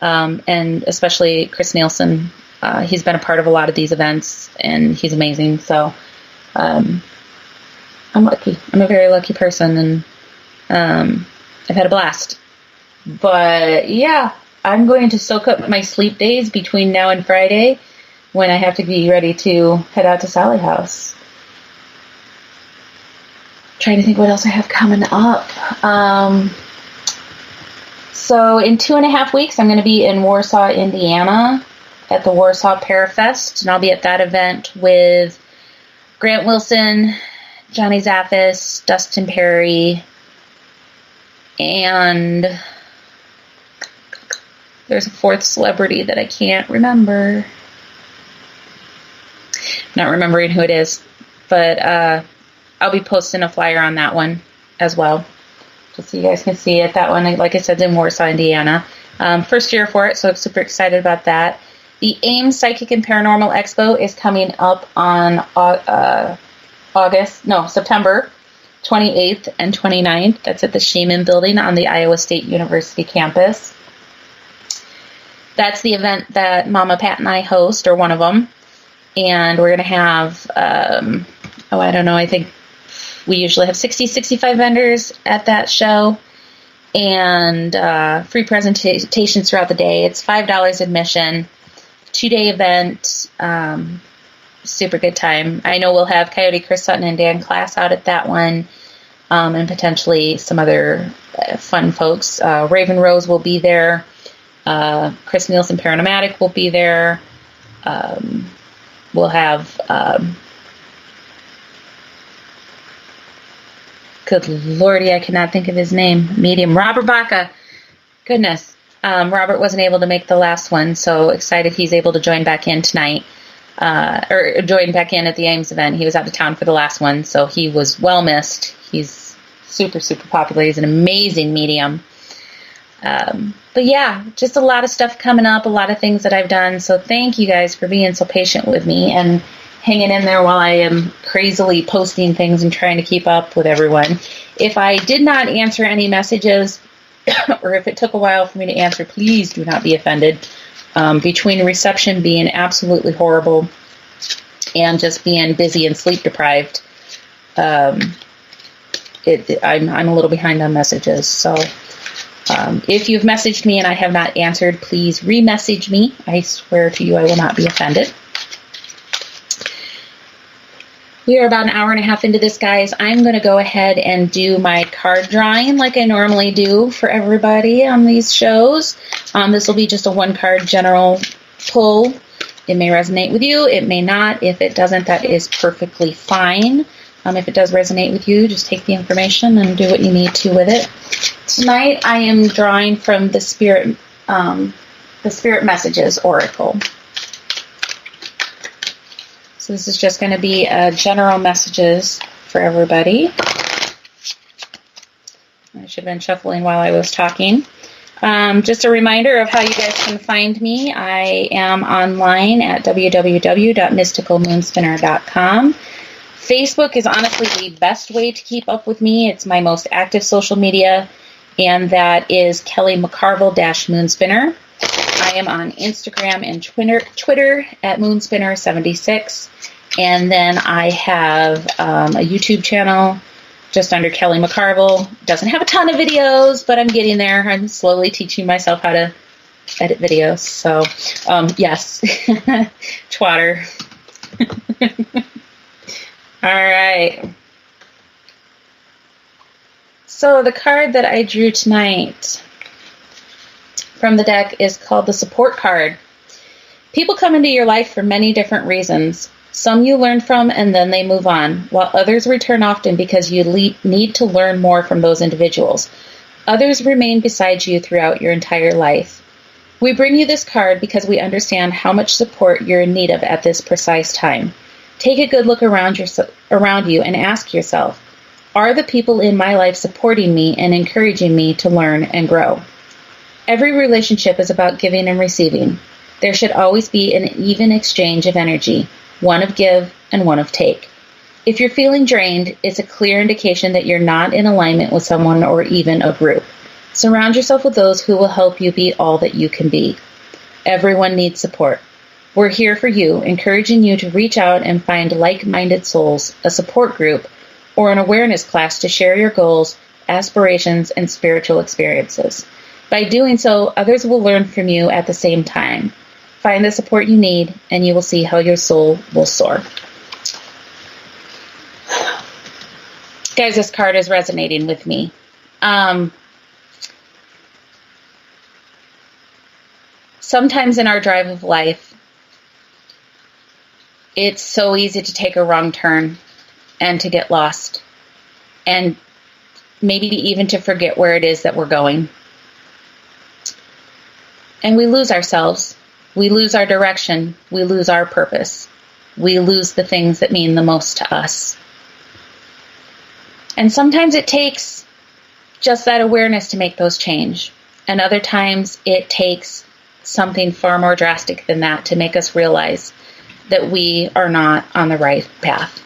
and especially Chris Nielsen. He's been a part of a lot of these events, and he's amazing. So I'm lucky. I'm a very lucky person, and I've had a blast. But yeah, I'm going to soak up my sleep days between now and Friday when I have to be ready to head out to Sally House. Trying to think what else I have coming up. So in 2.5 weeks, I'm going to be in Warsaw, Indiana at the Warsaw Parafest, and I'll be at that event with Grant Wilson, Johnny Zaffis, Dustin Perry, and there's a fourth celebrity that I can't remember. Not remembering who it is, but I'll be posting a flyer on that one as well, just so you guys can see it. That one, like I said, is in Warsaw, Indiana. First year for it, so I'm super excited about that. The Ames Psychic and Paranormal Expo is coming up on September 28th and 29th. That's at the Sheeman Building on the Iowa State University campus. That's the event that Mama Pat and I host, or one of them. And we're going to have, I think we usually have 60, 65 vendors at that show. And free presentations throughout the day. It's $5 admission. 2-day event. Super good time. I know we'll have Coyote Chris Sutton and Dan Class out at that one. And potentially some other fun folks. Raven Rose will be there. Chris Nielsen Paranomatic will be there. We'll have, good lordy, I cannot think of his name. Medium Robert Baca. Goodness. Robert wasn't able to make the last one, so excited he's able to join back in tonight. Or join back in at the Ames event. He was out of town for the last one, so he was well missed. He's super, super popular. He's an amazing medium. But yeah, just a lot of stuff coming up, a lot of things that I've done. So thank you guys for being so patient with me and hanging in there while I am crazily posting things and trying to keep up with everyone. If I did not answer any messages, or if it took a while for me to answer, please do not be offended. Between reception being absolutely horrible and just being busy and sleep deprived, I'm a little behind on messages. So if you've messaged me and I have not answered, please re-message me. I swear to you I will not be offended. We are about an hour and a half into this, guys. I'm going to go ahead and do my card drawing like I normally do for everybody on these shows. This will be just a one-card general pull. It may resonate with you. It may not. If it doesn't, that is perfectly fine. If it does resonate with you, just take the information and do what you need to with it. Tonight, I am drawing from the Spirit Messages Oracle. So this is just going to be general messages for everybody. I should have been shuffling while I was talking. Just a reminder of how you guys can find me. I am online at www.mysticalmoonspinner.com. Facebook is honestly the best way to keep up with me. It's my most active social media, and that is Kelly McCarville-Moonspinner. I am on Instagram and Twitter at Moonspinner76. And then I have a YouTube channel just under Kelly McCarville. Doesn't have a ton of videos, but I'm getting there. I'm slowly teaching myself how to edit videos. So, yes. Twatter. All right. So the card that I drew tonight from the deck is called the Support Card. People come into your life for many different reasons. Some you learn from and then they move on, while others return often because you need to learn more from those individuals. Others remain beside you throughout your entire life. We bring you this card because we understand how much support you're in need of at this precise time. Take a good look around you and ask yourself, are the people in my life supporting me and encouraging me to learn and grow? Every relationship is about giving and receiving. There should always be an even exchange of energy, one of give and one of take. If you're feeling drained, it's a clear indication that you're not in alignment with someone or even a group. Surround yourself with those who will help you be all that you can be. Everyone needs support. We're here for you, encouraging you to reach out and find like-minded souls, a support group, or an awareness class to share your goals, aspirations, and spiritual experiences. By doing so, others will learn from you at the same time. Find the support you need, and you will see how your soul will soar. Guys, this card is resonating with me. Sometimes in our drive of life, it's so easy to take a wrong turn and to get lost and maybe even to forget where it is that we're going. And we lose ourselves. We lose our direction. We lose our purpose. We lose the things that mean the most to us. And sometimes it takes just that awareness to make those change. And other times it takes something far more drastic than that to make us realize that we are not on the right path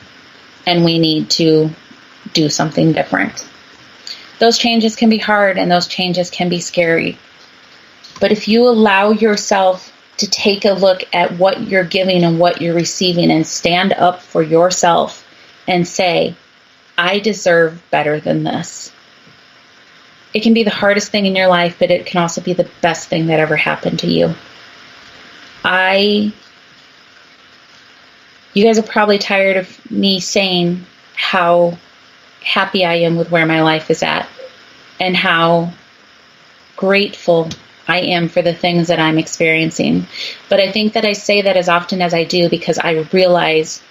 and we need to do something different. Those changes can be hard and those changes can be scary. But if you allow yourself to take a look at what you're giving and what you're receiving and stand up for yourself and say, I deserve better than this. It can be the hardest thing in your life, but it can also be the best thing that ever happened to you. You guys are probably tired of me saying how happy I am with where my life is at and how grateful I am for the things that I'm experiencing. But I think that I say that as often as I do because I realize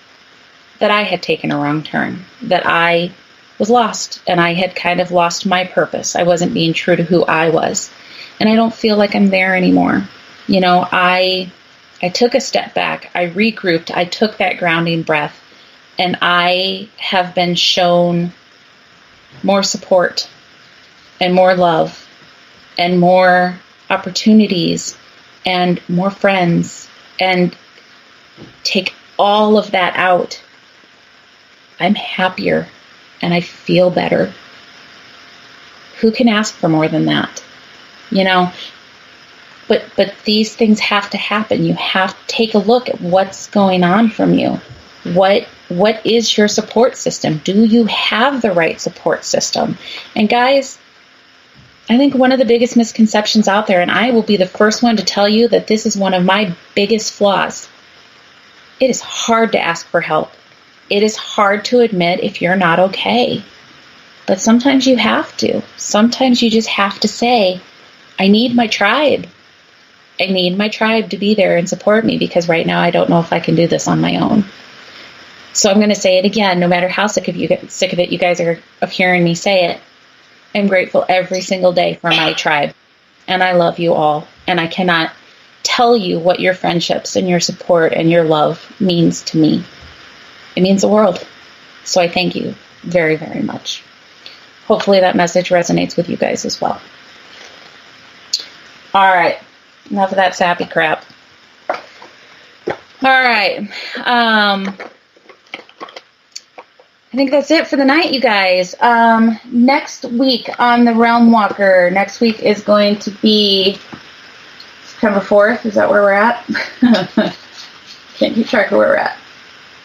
that I had taken a wrong turn, that I was lost and I had kind of lost my purpose. I wasn't being true to who I was. And I don't feel like I'm there anymore. You know, I took a step back. I regrouped. I took that grounding breath. And I have been shown more support and more love and more opportunities and more friends. And take all of that out. I'm happier and I feel better. Who can ask for more than that? You know, but these things have to happen. You have to take a look at what's going on from you. What is your support system? Do you have the right support system? And guys, I think one of the biggest misconceptions out there, and I will be the first one to tell you that this is one of my biggest flaws. It is hard to ask for help. It is hard to admit if you're not okay. But sometimes you have to. Sometimes you just have to say, I need my tribe. I need my tribe to be there and support me because right now I don't know if I can do this on my own. So I'm going to say it again, no matter how sick of it you guys are of hearing me say it. I'm grateful every single day for my tribe. And I love you all. And I cannot tell you what your friendships and your support and your love means to me. It means the world. So I thank you very, very much. Hopefully that message resonates with you guys as well. All right. Enough of that sappy crap. All right. I think that's it for the night, you guys. Next week on the Realm Walker, next week is going to be September 4th. Is that where we're at? Can't keep track of where we're at.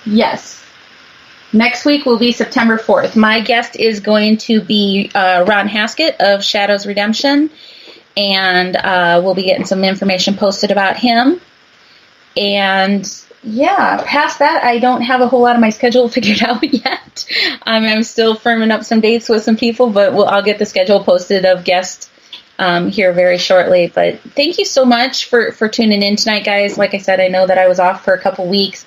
Yes. Next week will be September 4th. My guest is going to be Ron Haskett of Shadows Redemption, and we'll be getting some information posted about him. And yeah, past that, I don't have a whole lot of my schedule figured out yet. I'm still firming up some dates with some people, but I'll get the schedule posted of guests here very shortly. But thank you so much for tuning in tonight, guys. Like I said, I know that I was off for a couple weeks.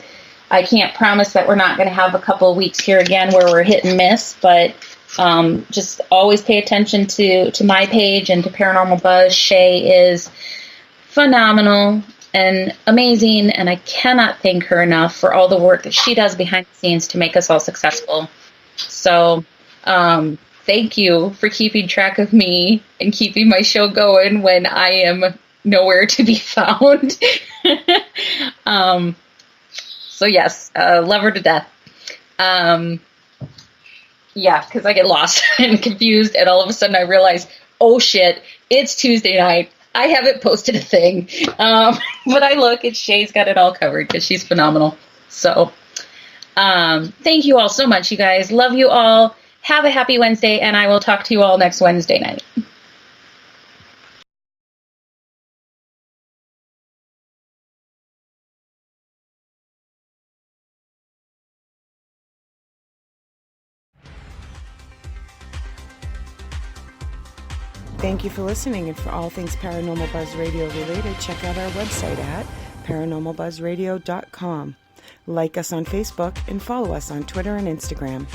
I can't promise that we're not going to have a couple of weeks here again where we're hit and miss, but just always pay attention to my page and to Paranormal Buzz. Shay is phenomenal and amazing, and I cannot thank her enough for all the work that she does behind the scenes to make us all successful. So thank you for keeping track of me and keeping my show going when I am nowhere to be found. So yes, love her to death. Yeah, because I get lost and confused, and all of a sudden I realize, oh shit, it's Tuesday night. I haven't posted a thing. But I look, and Shay's got it all covered because she's phenomenal. So thank you all so much, you guys. Love you all. Have a happy Wednesday, and I will talk to you all next Wednesday night. Thank you for listening, and for all things Paranormal Buzz Radio related, check out our website at paranormalbuzzradio.com. Like us on Facebook and follow us on Twitter and Instagram.